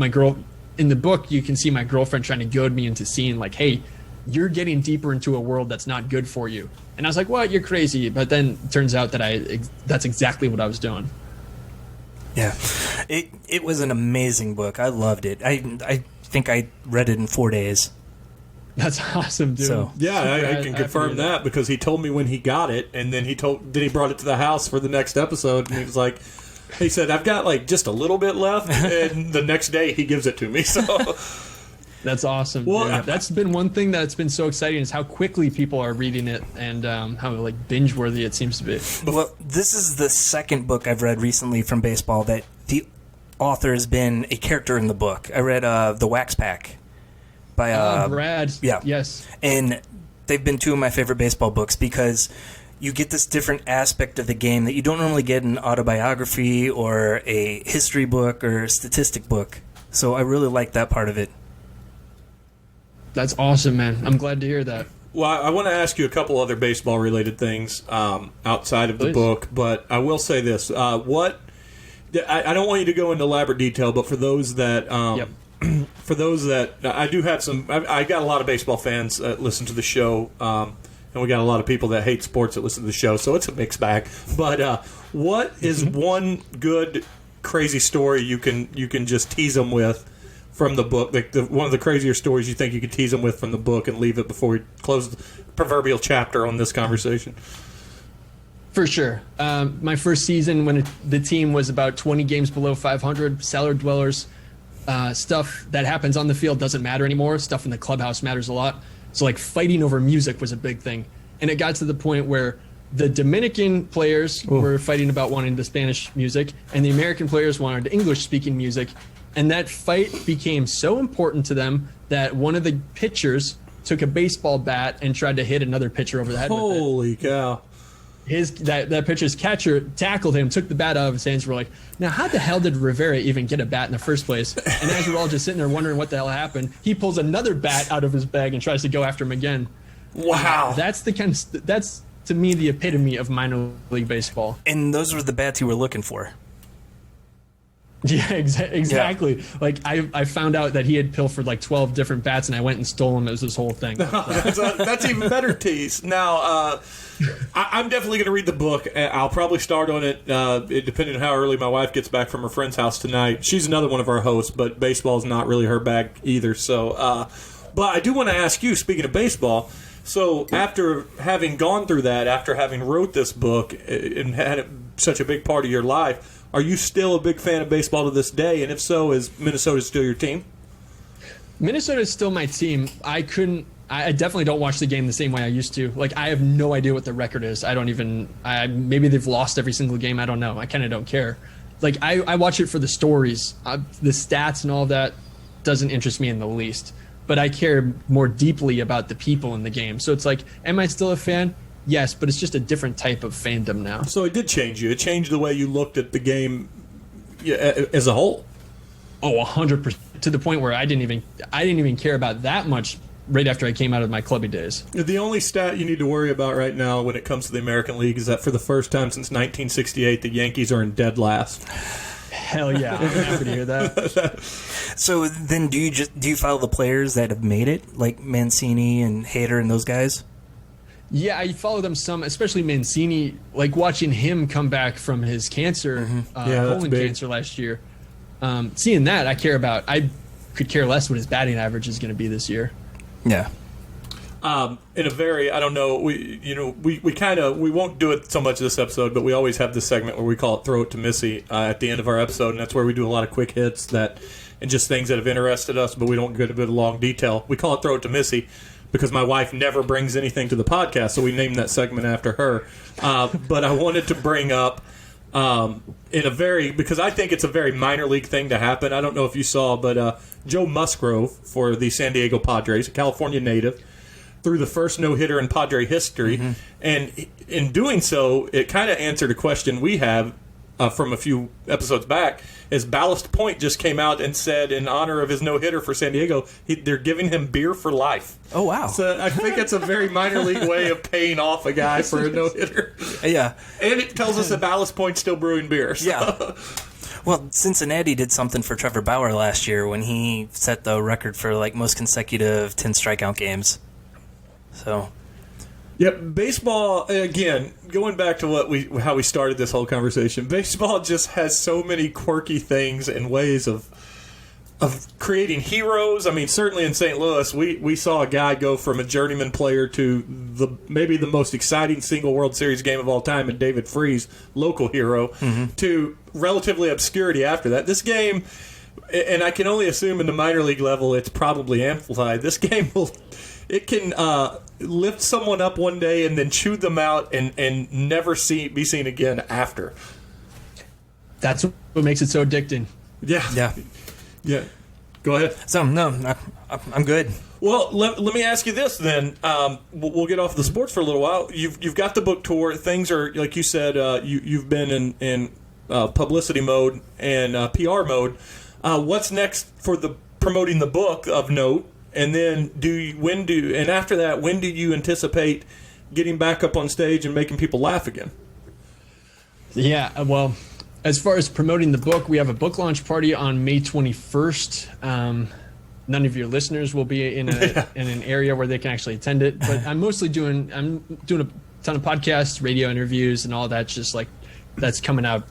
in the book, you can see my girlfriend trying to goad me into seeing, like, hey, you're getting deeper into a world that's not good for you. And I was like, what? You're crazy. But then it turns out that that's exactly what I was doing. Yeah. It was an amazing book. I loved it. I think I read it in 4 days. That's awesome, dude. So, yeah, I can confirm that because he told me when he got it, and then he brought it to the house for the next episode, and he was like, he said, I've got like just a little bit left, and the next day he gives it to me. So that's awesome. Well, that's been one thing that's been so exciting is how quickly people are reading it and how like binge worthy it seems to be. Well, this is the second book I've read recently from baseball that the author has been a character in the book. I read The Wax Pack by Brad. Yeah. Yes. And they've been two of my favorite baseball books because you get this different aspect of the game that you don't normally get in an autobiography or a history book or a statistic book. So I really like that part of it. That's awesome, man. I'm glad to hear that. Well, I want to ask you a couple other baseball-related things outside of the book, but I will say this: I don't want you to go into elaborate detail, but for those that, I do have some. I got a lot of baseball fans that listen to the show, and we got a lot of people that hate sports that listen to the show, so it's a mixed bag. But what is one good crazy story you can just tease them with from the book? Like one of the crazier stories you think you could tease them with from the book and leave it before we close the proverbial chapter on this conversation? For sure. My first season when the team was about 20 games below 500, cellar dwellers, stuff that happens on the field doesn't matter anymore. Stuff in the clubhouse matters a lot. So like fighting over music was a big thing. And it got to the point where the Dominican players were fighting about wanting the Spanish music and the American players wanted English-speaking music. And that fight became so important to them that one of the pitchers took a baseball bat and tried to hit another pitcher over the head with it. Holy cow. That pitcher's catcher tackled him, took the bat out of his hands. We're like, now how the hell did Rivera even get a bat in the first place? And as we're all just sitting there wondering what the hell happened, he pulls another bat out of his bag and tries to go after him again. Wow. That's that's to me the epitome of minor league baseball. And those were the bats you were looking for. Yeah, exactly. Yeah. Like I found out that he had pilfered like 12 different bats, and I went and stole them. It was this whole thing. That's even better tease. Now, I'm definitely going to read the book. I'll probably start on it, depending on how early my wife gets back from her friend's house tonight. She's another one of our hosts, but baseball is not really her bag either. So, but I do want to ask you, speaking of baseball, so after having gone through that, after having wrote this book and had it such a big part of your life, are you still a big fan of baseball to this day? And if so, is Minnesota still your team? Minnesota is still my team. I definitely don't watch the game the same way I used to. Like, I have no idea what the record is. Maybe they've lost every single game. I don't know. I kind of don't care. Like, I watch it for the stories. The stats and all of that doesn't interest me in the least. But I care more deeply about the people in the game. So it's like, am I still a fan? Yes, but it's just a different type of fandom now. So it did change you. It changed the way you looked at the game as a whole. Oh, 100%. To the point where I didn't even care about that much right after I came out of my clubby days. The only stat you need to worry about right now when it comes to the American League is that for the first time since 1968, the Yankees are in dead last. Hell yeah, I'm happy to hear that. So then do you follow the players that have made it, like Mancini and Hader and those guys? Yeah, I follow them some, especially Mancini. Like watching him come back from his cancer, colon cancer last year. Seeing that, I care about. I could care less what his batting average is going to be this year. Yeah. In a very, I don't know, we won't do it so much this episode, but we always have this segment where we call it Throw It to Missy at the end of our episode, and that's where we do a lot of quick hits and just things that have interested us, but we don't get a bit of long detail. We call it Throw It to Missy because my wife never brings anything to the podcast, so we named that segment after her. But I wanted to bring up because I think it's a very minor league thing to happen. I don't know if you saw, but Joe Musgrove for the San Diego Padres, a California native, threw the first no-hitter in Padre history. And in doing so, it kind of answered a question we have. from a few episodes back is Ballast Point just came out and said in honor of his no-hitter for San Diego, they're giving him beer for life. Oh, wow. So I think it's a very minor league way of paying off a guy for a no-hitter. Yeah. And it tells us that Ballast Point's still brewing beer. So. Yeah. Well, Cincinnati did something for Trevor Bauer last year when he set the record for like most consecutive 10 strikeout games. So, yep, baseball again. Going back to how we started this whole conversation, baseball just has so many quirky things and ways of creating heroes. I mean, certainly in St. Louis, we saw a guy go from a journeyman player to maybe the most exciting single World Series game of all time, in David Freese, local hero, to relatively obscurity after that. This game, and I can only assume in the minor league level, it's probably amplified. This game can lift someone up one day and then chew them out and never be seen again after. That's what makes it so addicting. yeah. Yeah. Go ahead. So, no, I'm good. Well, let me ask you this then. We'll get off the sports for a little while. You've got the book tour. Things are, like you said, you've been in publicity mode and PR mode. What's next for the promoting the book of note? And then after that, when do you anticipate getting back up on stage and making people laugh again? Yeah, well, as far as promoting the book, we have a book launch party on May 21st. None of your listeners will be in an area where they can actually attend it, but I'm doing a ton of podcasts, radio interviews, and all that. Just like that's coming out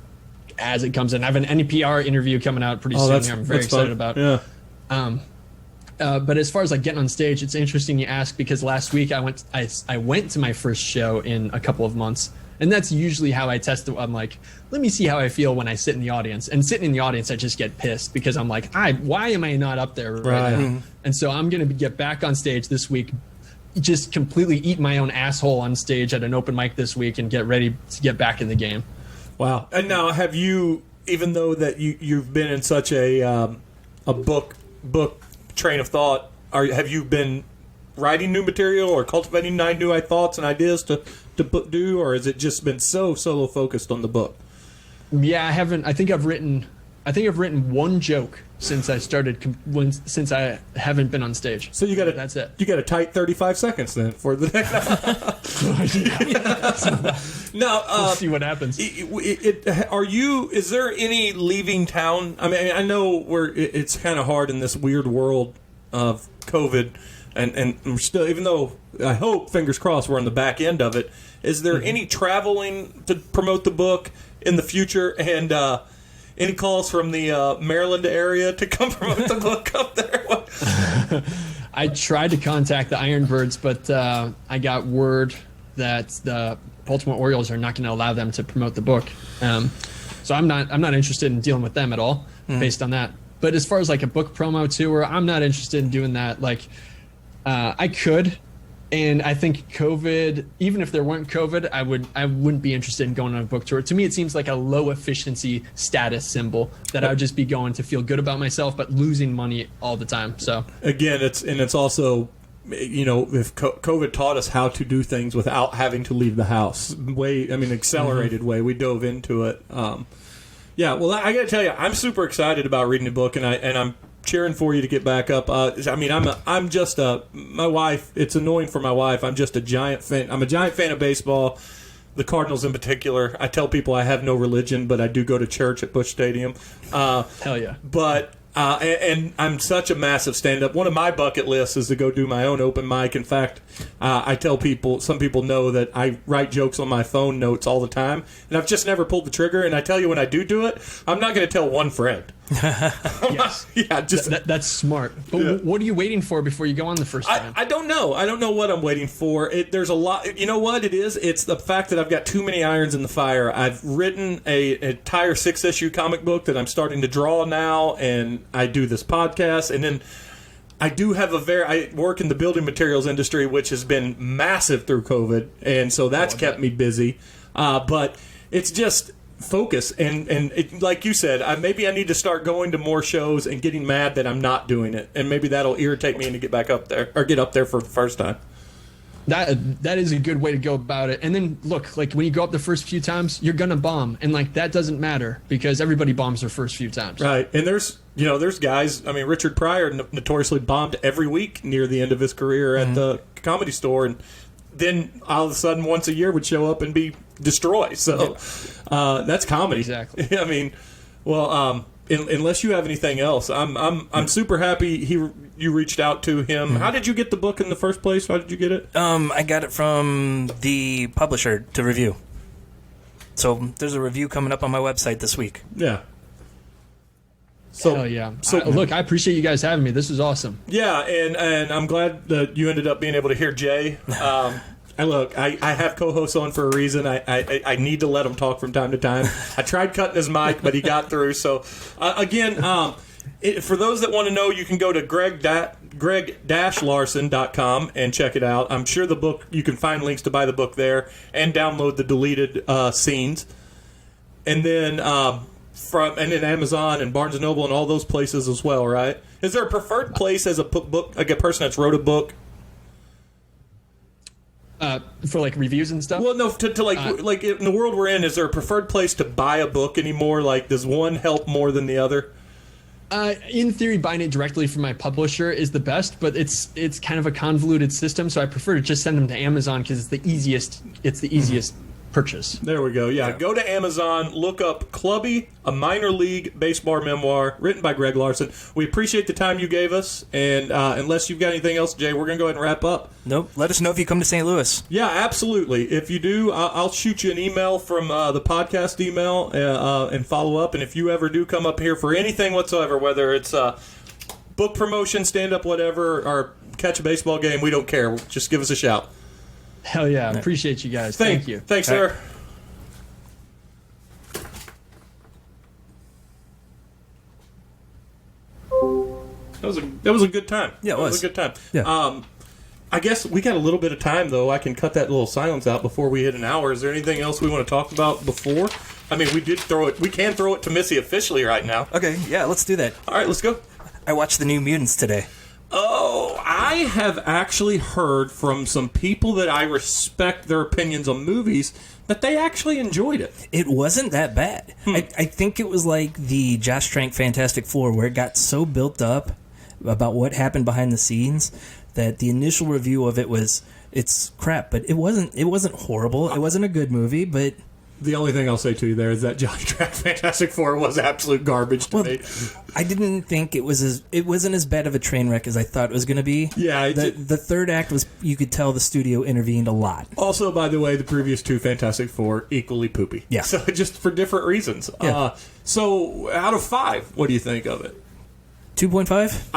as it comes in. I have an NPR interview coming out pretty soon. I'm very excited about. Yeah. But as far as like getting on stage, it's interesting you ask, because last week I went to my first show in a couple of months. And that's usually how I test it. I'm like, let me see how I feel when I sit in the audience. And sitting in the audience, I just get pissed because I'm like, why am I not up there right now? Mm-hmm. And so I'm going to get back on stage this week, just completely eat my own asshole on stage at an open mic this week and get ready to get back in the game. Wow. And now have you, even though that you've been in such a book train of thought, have you been writing new material or cultivating new thoughts and ideas to do, or has it just been so solo focused on the book? Yeah, I haven't. I think I've written one joke since I started. Since I haven't been on stage. So that's it. You got a tight 35 seconds then for the next. Now, we'll see what happens. Is there any leaving town? I mean, I know it's kind of hard in this weird world of COVID. And we're still, even though I hope, fingers crossed, we're on the back end of it, is there any traveling to promote the book in the future? And any calls from the Maryland area to come promote the book up there? I tried to contact the Ironbirds, but I got word that the Baltimore Orioles are not going to allow them to promote the book. So I'm not interested in dealing with them at all based on that. But as far as like a book promo tour, I'm not interested in doing that. Like, I could, and I think COVID, even if there weren't COVID, I wouldn't be interested in going on a book tour. To me, it seems like a low efficiency status symbol that I would just be going to feel good about myself, but losing money all the time. So again, it's also, if COVID taught us how to do things without having to leave the house, accelerated way. We dove into it. Yeah, well, I got to tell you, I'm super excited about reading the book, and I'm cheering for you to get back up. I'm just my wife. It's annoying for my wife. I'm just a giant fan. I'm a giant fan of baseball, the Cardinals in particular. I tell people I have no religion, but I do go to church at Busch Stadium. Hell yeah! But and I'm such a massive stand-up. One of my bucket lists is to go do my own open mic. In fact, I tell people, some people know that I write jokes on my phone notes all the time, and I've just never pulled the trigger. And I tell you, when I do it, I'm not going to tell one friend. Yes. Yeah, just that's smart. But what are you waiting for before you go on the first time? I don't know. I don't know what I'm waiting for. There's a lot. You know what it is? It's the fact that I've got too many irons in the fire. I've written an entire 6-issue comic book that I'm starting to draw now, and I do this podcast, and then I do have I work in the building materials industry, which has been massive through COVID, and so that's kept me busy. But it's just focus, and like you said, maybe I need to start going to more shows and getting mad that I'm not doing it, and maybe that'll irritate me to get back up there, or get up there for the first time. That is a good way to go about it. And then look, like when you go up the first few times, you're gonna bomb, and like that doesn't matter because everybody bombs their first few times. Right. And there's guys. I mean, Richard Pryor notoriously bombed every week near the end of his career at the Comedy Store, and then all of a sudden once a year would show up and be destroy. So that's comedy. Exactly. I mean, well, unless you have anything else, I'm super happy you reached out to him. How did you get the book in the first place? How did you get it? I got it from the publisher to review. So there's a review coming up on my website this week. Yeah. So Hell yeah. So look, I appreciate you guys having me. This was awesome. Yeah, and I'm glad that you ended up being able to hear Jay. I have co-hosts on for a reason. I need to let him talk from time to time. I tried cutting his mic, but he got through. So, again, for those that want to know, you can go to greg-larson.com and check it out. I'm sure the book, you can find links to buy the book there and download the deleted scenes. And then Amazon and Barnes & Noble and all those places as well, right? Is there a preferred place as a book, like a person that's wrote a book? For like reviews and stuff? Well, no, to like in the world we're in, is there a preferred place to buy a book anymore? Like, does one help more than the other? In theory, buying it directly from my publisher is the best, but it's kind of a convoluted system, so I prefer to just send them to Amazon because it's the easiest. It's the easiest purchase. There we go. Yeah, go to Amazon, look up Clubby, a minor league baseball memoir written by Greg Larson. We appreciate the time you gave us, and unless you've got anything else, Jay, we're going to go ahead and wrap up. Nope. Let us know if you come to St. Louis. Yeah, absolutely. If you do, I'll shoot you an email from the podcast email and follow up. And if you ever do come up here for anything whatsoever, whether it's book promotion, stand-up, whatever, or catch a baseball game, we don't care. Just give us a shout. Hell yeah. Appreciate you guys. Thank you. Thanks, sir. That was a good time. Yeah, it was. a good time. Yeah. I guess we got a little bit of time, though. I can cut that little silence out before we hit an hour. Is there anything else we want to talk about before? I mean, we can throw it to Missy officially right now. Okay, yeah, let's do that. All right, let's go. I watched The New Mutants today. Oh, I have actually heard from some people that I respect their opinions on movies that they actually enjoyed it. It wasn't that bad. I think it was like the Josh Trank Fantastic Four, where it got so built up about what happened behind the scenes that the initial review of it was, it's crap, but it wasn't horrible. It wasn't a good movie, but the only thing I'll say to you there is that Josh Trank Fantastic Four was absolute garbage to me. I didn't think it wasn't as bad of a train wreck as I thought it was going to be. Yeah, the third act was, you could tell the studio intervened a lot. Also, by the way, the previous two Fantastic Four equally poopy. Yeah. So just for different reasons. Yeah. So out of 5, what do you think of it? 2.5?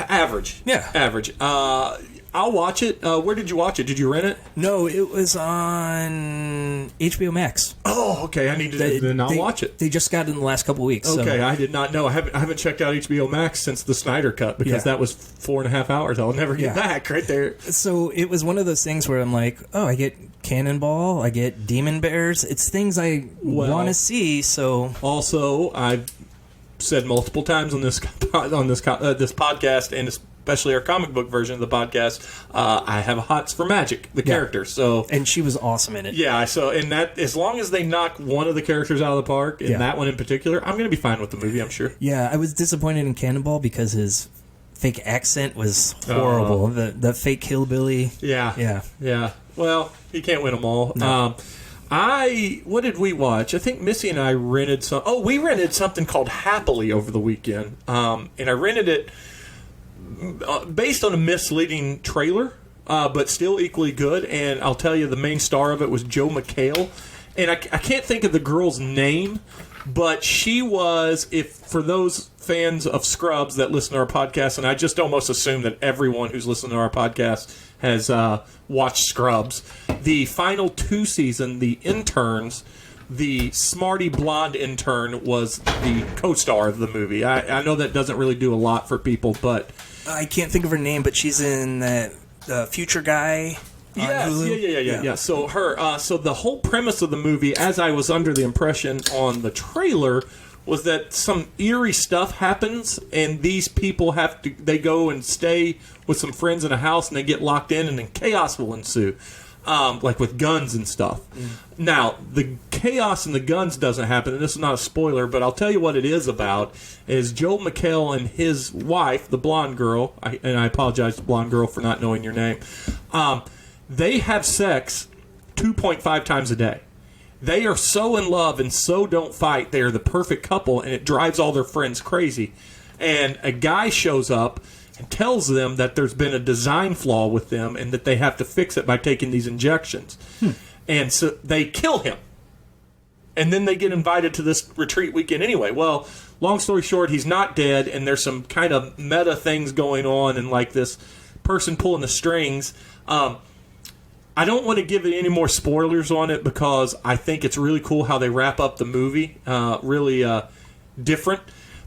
Average. Yeah. Average. I'll watch it. Where did you watch it? Did you rent it? No, it was on HBO Max. Oh, okay. I need to then I'll watch it. They just got it in the last couple of weeks. Okay, so. I did not know. I haven't checked out HBO Max since the Snyder Cut because that was 4.5 hours. I'll never get back right there. So it was one of those things where I'm like, oh, I get Cannonball, I get Demon Bears. It's things I want to see. So also, I've said multiple times on this podcast, and especially our comic book version of the podcast, I have a hots for Magic, the character. So, and she was awesome in it. Yeah. So, and that, as long as they knock one of the characters out of the park, and that one in particular, I'm going to be fine with the movie. I'm sure. Yeah, I was disappointed in Cannonball because his fake accent was horrible. The fake hillbilly. Yeah. Well, he can't win them all. No. What did we watch? I think Missy and I rented we rented something called Happily over the weekend. And I rented it based on a misleading trailer, but still equally good. And I'll tell you, the main star of it was Joe McHale. And I can't think of the girl's name, but she was, for those fans of Scrubs that listen to our podcast, and I just almost assume that everyone who's listening to our podcast has watched Scrubs. The final 2 season, the interns, the smarty blonde intern was the co-star of the movie. I know that doesn't really do a lot for people, but I can't think of her name, but she's in that Future Guy. Yes, yeah. So so the whole premise of the movie, as I was under the impression on the trailer, was that some eerie stuff happens, and these people they go and stay with some friends in a house, and they get locked in, and then chaos will ensue, like with guns and stuff. Now, the chaos and the guns doesn't happen, and this is not a spoiler, but I'll tell you what it is about, is Joel McHale and his wife, the blonde girl, and I apologize to the blonde girl for not knowing your name, they have sex 2.5 times a day. They are so in love and so don't fight. They are the perfect couple, and it drives all their friends crazy. And a guy shows up and tells them that there's been a design flaw with them and that they have to fix it by taking these injections. And so they kill him. And then they get invited to this retreat weekend anyway. Well, long story short, he's not dead, and there's some kind of meta things going on, and like this person pulling the strings. I don't want to give it any more spoilers on it because I think it's really cool how they wrap up the movie. Really different.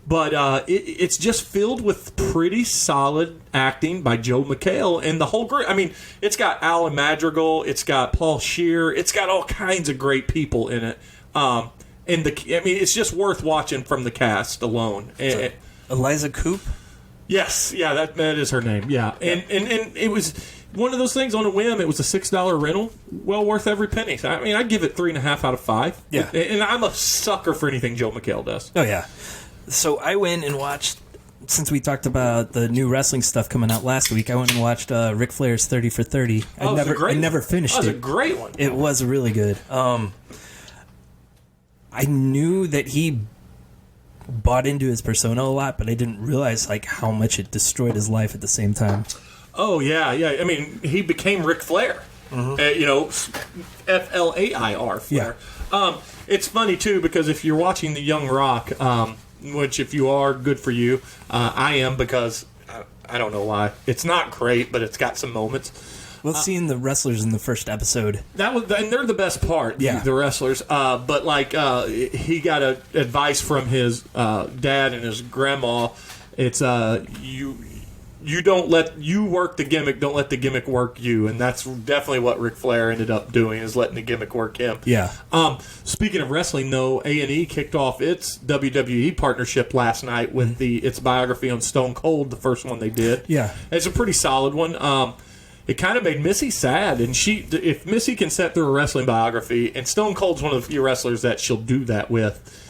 But it's just filled with pretty solid acting by Joe McHale and the whole group. I mean, it's got Alan Madrigal, it's got Paul Scheer, it's got all kinds of great people in it. It's just worth watching from the cast alone. Eliza Coupe? Yes, yeah, that is her name. Yeah, and it was one of those things on a whim. It was a $6 rental, well worth every penny. So, I mean, I'd give it 3.5 out of 5. Yeah, and I'm a sucker for anything Joe McHale does. Oh yeah. So I went and watched. Since we talked about the new wrestling stuff coming out last week, I went and watched Ric Flair's 30 for 30. I never finished it. That was a great one. It was really good. I knew that he bought into his persona a lot, but I didn't realize like how much it destroyed his life at the same time. Oh yeah. I mean, he became Ric Flair. Flair. Flair. Yeah. It's funny too because if you're watching The Young Rock, which if you are, good for you. I am because I don't know why. It's not great, but it's got some moments. Well, seeing the wrestlers in the first episode, and they're the best part. Yeah. The wrestlers. But like he got advice from his dad and his grandma. It's you work the gimmick, don't let the gimmick work you, and that's definitely what Ric Flair ended up doing, is letting the gimmick work him. Yeah. Speaking of wrestling, though, A&E kicked off its WWE partnership last night with its biography on Stone Cold, the first one they did. Yeah. It's a pretty solid one. It kind of made Missy sad, and if Missy can sit through a wrestling biography, and Stone Cold's one of the few wrestlers that she'll do that with.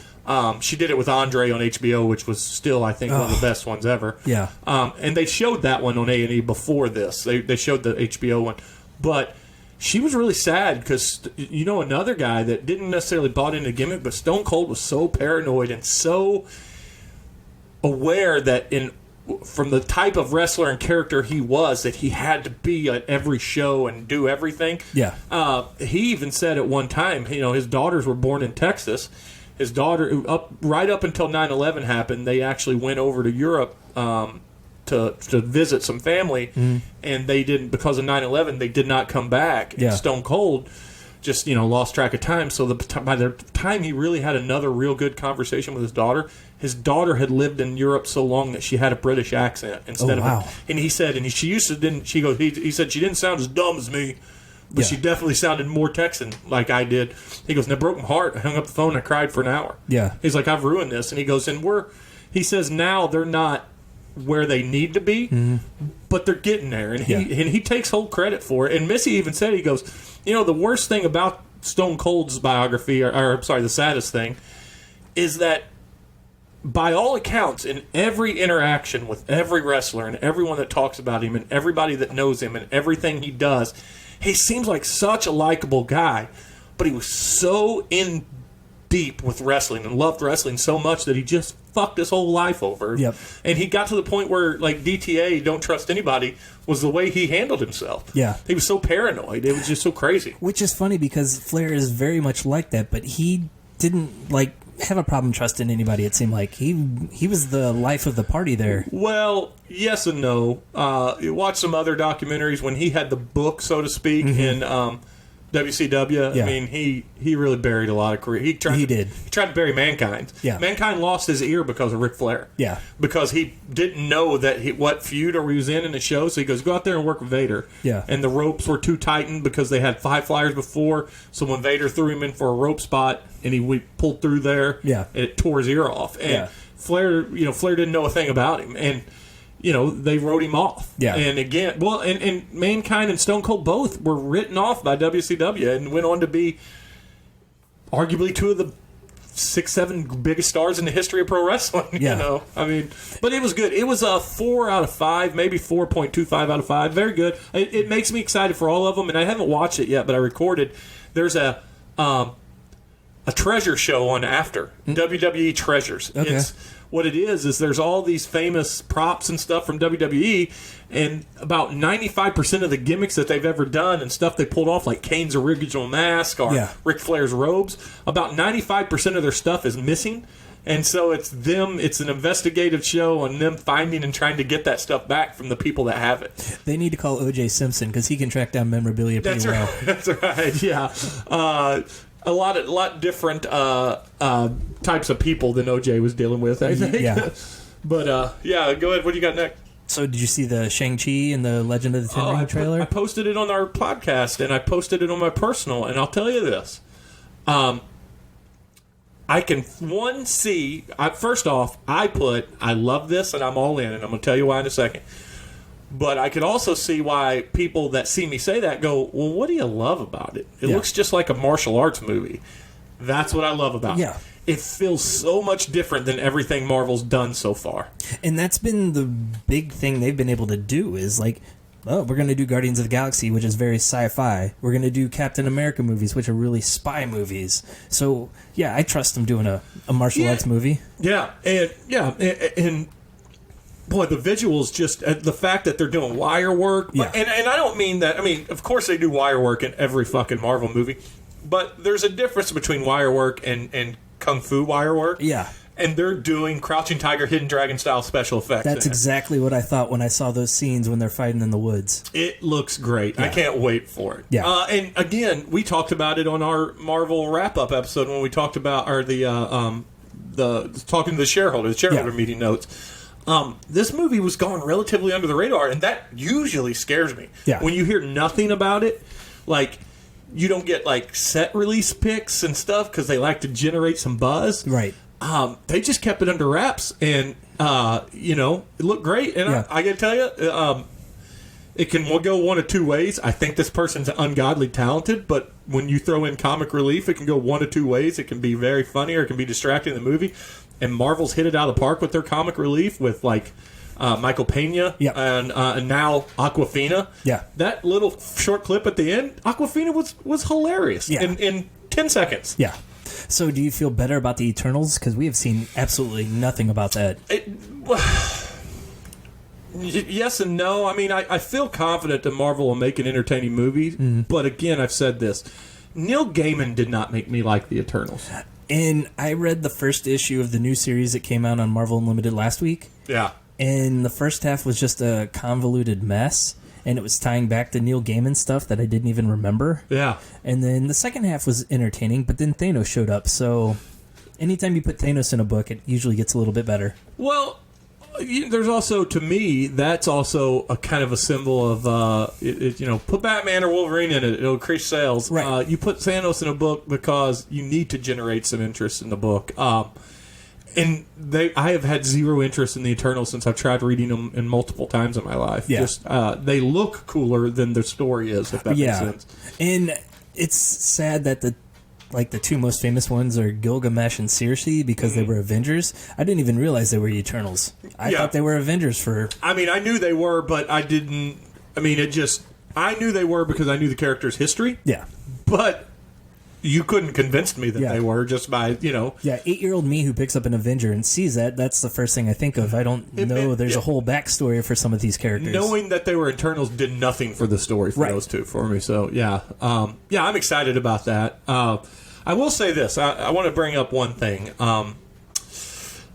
She did it with Andre on HBO, which was still, I think, one of the best ones ever. Yeah. And they showed that one on A&E before this. They showed the HBO one. But she was really sad because, another guy that didn't necessarily bought into gimmick, but Stone Cold was so paranoid and so aware that from the type of wrestler and character he was, that he had to be at every show and do everything. Yeah. He even said at one time, his daughters were born in Texas. His daughter, right up until 9/11 happened, they actually went over to Europe to visit some family, and they didn't, because of 9/11, they did not come back. Yeah. And Stone Cold just lost track of time. So by the time he really had another real good conversation with his daughter had lived in Europe so long that she had a British accent instead of. And he said, she used to didn't. She goes. He said she didn't sound as dumb as me. But she definitely sounded more Texan like I did. He goes, and it broke my heart. I hung up the phone and I cried for an hour. Yeah. He's like, I've ruined this. And he goes, he says now they're not where they need to be, but they're getting there. And he takes whole credit for it. And Missy even said, he goes, the worst thing about Stone Cold's biography, the saddest thing, is that by all accounts, in every interaction with every wrestler and everyone that talks about him and everybody that knows him and everything he does, he seems like such a likable guy, but he was so in deep with wrestling and loved wrestling so much that he just fucked his whole life over. Yep. And he got to the point where, like, DTA, Don't Trust Anybody, was the way he handled himself. Yeah. He was so paranoid. It was just so crazy. Which is funny because Flair is very much like that, but he didn't, have a problem trusting anybody, it seemed like. He was the life of the party there. Well, yes and no. You watch some other documentaries when he had the book, so to speak, and WCW. Yeah. I mean, he really buried a lot of career. He did. He tried to bury Mankind. Yeah. Mankind lost his ear because of Ric Flair. Yeah. Because he didn't know what feud or he was in the show. So he goes, go out there and work with Vader. Yeah. And the ropes were too tightened because they had high flyers before. So when Vader threw him in for a rope spot and we pulled through there, Yeah. it tore his ear off. And Yeah. Flair didn't know a thing about him. And they wrote him off. Yeah. And again, and Mankind and Stone Cold both were written off by WCW and went on to be arguably two of the 6-7 biggest stars in the history of pro wrestling. Yeah. I mean, but it was good. It was a 4 out of 5, maybe 4.25 out of 5. Very good. It makes me excited for all of them, and I haven't watched it yet, but I recorded. There's a treasure show on after WWE Treasures. Okay. What it is there's all these famous props and stuff from WWE, and about 95% of the gimmicks that they've ever done and stuff they pulled off, like Kane's original mask or Ric Flair's robes, about 95% of their stuff is missing. And so it's an investigative show on them finding and trying to get that stuff back from the people that have it. They need to call O.J. Simpson because he can track down memorabilia pretty well. That's right, yeah. A lot different types of people than OJ was dealing with, I think. Yeah. But, go ahead. What do you got next? So did you see the Shang-Chi and the Legend of the Ten Ring trailer? I posted it on our podcast, and I posted it on my personal, and I'll tell you this. I can, see... first off, I love this, and I'm all in, and I'm going to tell you why in a second. But I could also see why people that see me say that go, well, what do you love about it? It looks just like a martial arts movie. That's what I love about it. It feels so much different than everything Marvel's done so far. And that's been the big thing they've been able to do is like, we're going to do Guardians of the Galaxy, which is very sci-fi. We're going to do Captain America movies, which are really spy movies. So, I trust them doing a martial arts movie. Yeah, and boy, the visuals, just the fact that they're doing wire work. Yeah. And I don't mean that. I mean, of course they do wire work in every fucking Marvel movie. But there's a difference between wire work and kung fu wire work. Yeah. And they're doing Crouching Tiger, Hidden Dragon style special effects. That's exactly what I thought when I saw those scenes when they're fighting in the woods. It looks great. Yeah. I can't wait for it. Yeah. And again, we talked about it on our Marvel wrap-up episode when we talked about talking to the shareholder meeting notes. This movie was going relatively under the radar, and that usually scares me. Yeah. When you hear nothing about it, like, you don't get, like, set release pics and stuff because they like to generate some buzz. Right. They just kept it under wraps, and, it looked great. And I got to tell you, it can go one of two ways. I think this person's ungodly talented, but when you throw in comic relief, it can go one of two ways. It can be very funny or it can be distracting in the movie. And Marvel's hit it out of the park with their comic relief with, like, Michael Pena and now Aquafina. Yeah. That little short clip at the end, Aquafina was hilarious in 10 seconds. Yeah. So do you feel better about the Eternals? Because we have seen absolutely nothing about that. Yes and no. I mean, I feel confident that Marvel will make an entertaining movie. Mm-hmm. But again, I've said this. Neil Gaiman did not make me like the Eternals. And I read the first issue of the new series that came out on Marvel Unlimited last week. Yeah. And the first half was just a convoluted mess. And it was tying back to Neil Gaiman stuff that I didn't even remember. Yeah. And then the second half was entertaining, but then Thanos showed up. So anytime you put Thanos in a book, it usually gets a little bit better. Well, there's also, to me, that's also a kind of a symbol of, put Batman or Wolverine in it. It'll increase sales. Right. You put Thanos in a book because you need to generate some interest in the book. And I have had zero interest in the Eternals since I've tried reading them in multiple times in my life. Yeah. Just they look cooler than the story is, if that makes sense. And it's sad that the two most famous ones are Gilgamesh and Circe because they were Avengers. I didn't even realize they were Eternals. I thought they were Avengers for... I mean, I knew they were, but I didn't... I mean, I knew they were because I knew the character's history. Yeah. But... you couldn't convince me that they were just by, Yeah, 8-year-old me who picks up an Avenger and sees that's the first thing I think of. I don't know there's a whole backstory for some of these characters. Knowing that they were Eternals did nothing for the story for those two for me. So, I'm excited about that. I will say this. I want to bring up one thing.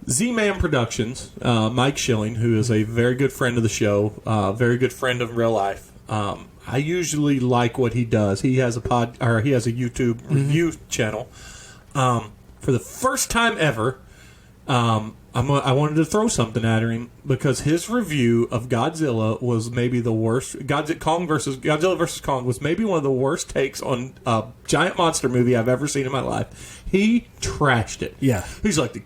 Z-Man Productions, Mike Schilling, who is a very good friend of the show, very good friend of real life, I usually like what he does. He has a YouTube review channel. For the first time ever, I wanted to throw something at him because his review of Godzilla was maybe the worst. Godzilla versus Kong was maybe one of the worst takes on a giant monster movie I've ever seen in my life. He trashed it. Yeah, he's like the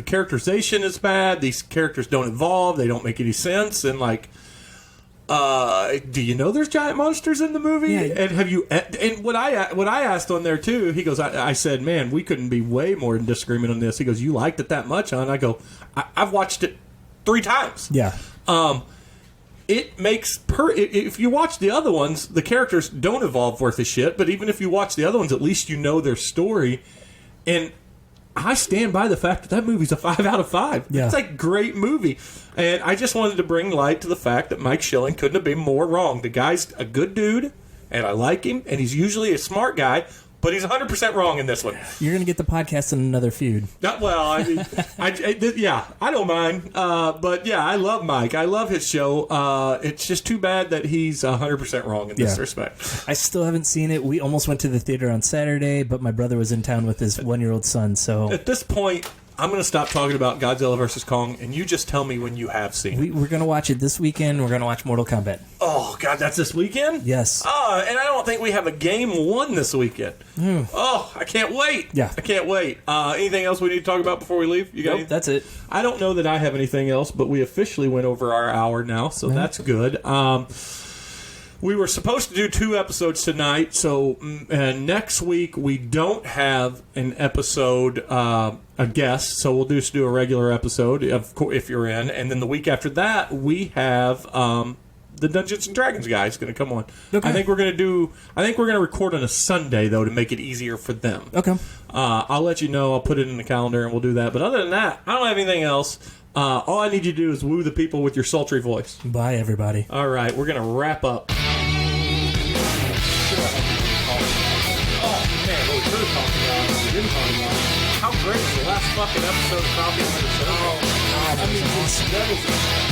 characterization is bad. These characters don't evolve. They don't make any sense. And like, do you know there's giant monsters in the movie? Yeah. And have you? And what I asked on there too, he goes, I said, man, we couldn't be way more in disagreement on this. He goes, you liked it that much, huh? And I go, I've watched it 3 times. Yeah. It makes if you watch the other ones, the characters don't evolve worth a shit. But even if you watch the other ones, at least you know their story. And I stand by the fact that movie's a 5 out of 5. Yeah. It's a great movie. And I just wanted to bring light to the fact that Mike Schilling couldn't have been more wrong. The guy's a good dude, and I like him, and he's usually a smart guy, but he's 100% wrong in this one. You're going to get the podcast in another feud. I don't mind. But yeah, I love Mike. I love his show. It's just too bad that he's 100% wrong in this respect. I still haven't seen it. We almost went to the theater on Saturday, but my brother was in town with his 1-year-old son, so... At this point, I'm going to stop talking about Godzilla vs. Kong, and you just tell me when you have seen it. We're going to watch it this weekend. We're going to watch Mortal Kombat. Oh, God, that's this weekend? Yes. And I don't think we have a game 1 this weekend. Oh, I can't wait. Yeah. I can't wait. Anything else we need to talk about before we leave? You got anything? That's it. I don't know that I have anything else, but we officially went over our hour now, so that's good. We were supposed to do 2 episodes tonight, so next week we don't have an episode, a guest, so we'll just do a regular episode if you're in. And then the week after that, we have the Dungeons and Dragons guy is going to come on. Okay. I think we're going to record on a Sunday though to make it easier for them. Okay. I'll let you know. I'll put it in the calendar and we'll do that. But other than that, I don't have anything else. All I need you to do is woo the people with your sultry voice. Bye, everybody. All right, we're going to wrap up. How great was the last fucking episode of Coffee and Show? Oh, God. I mean, that was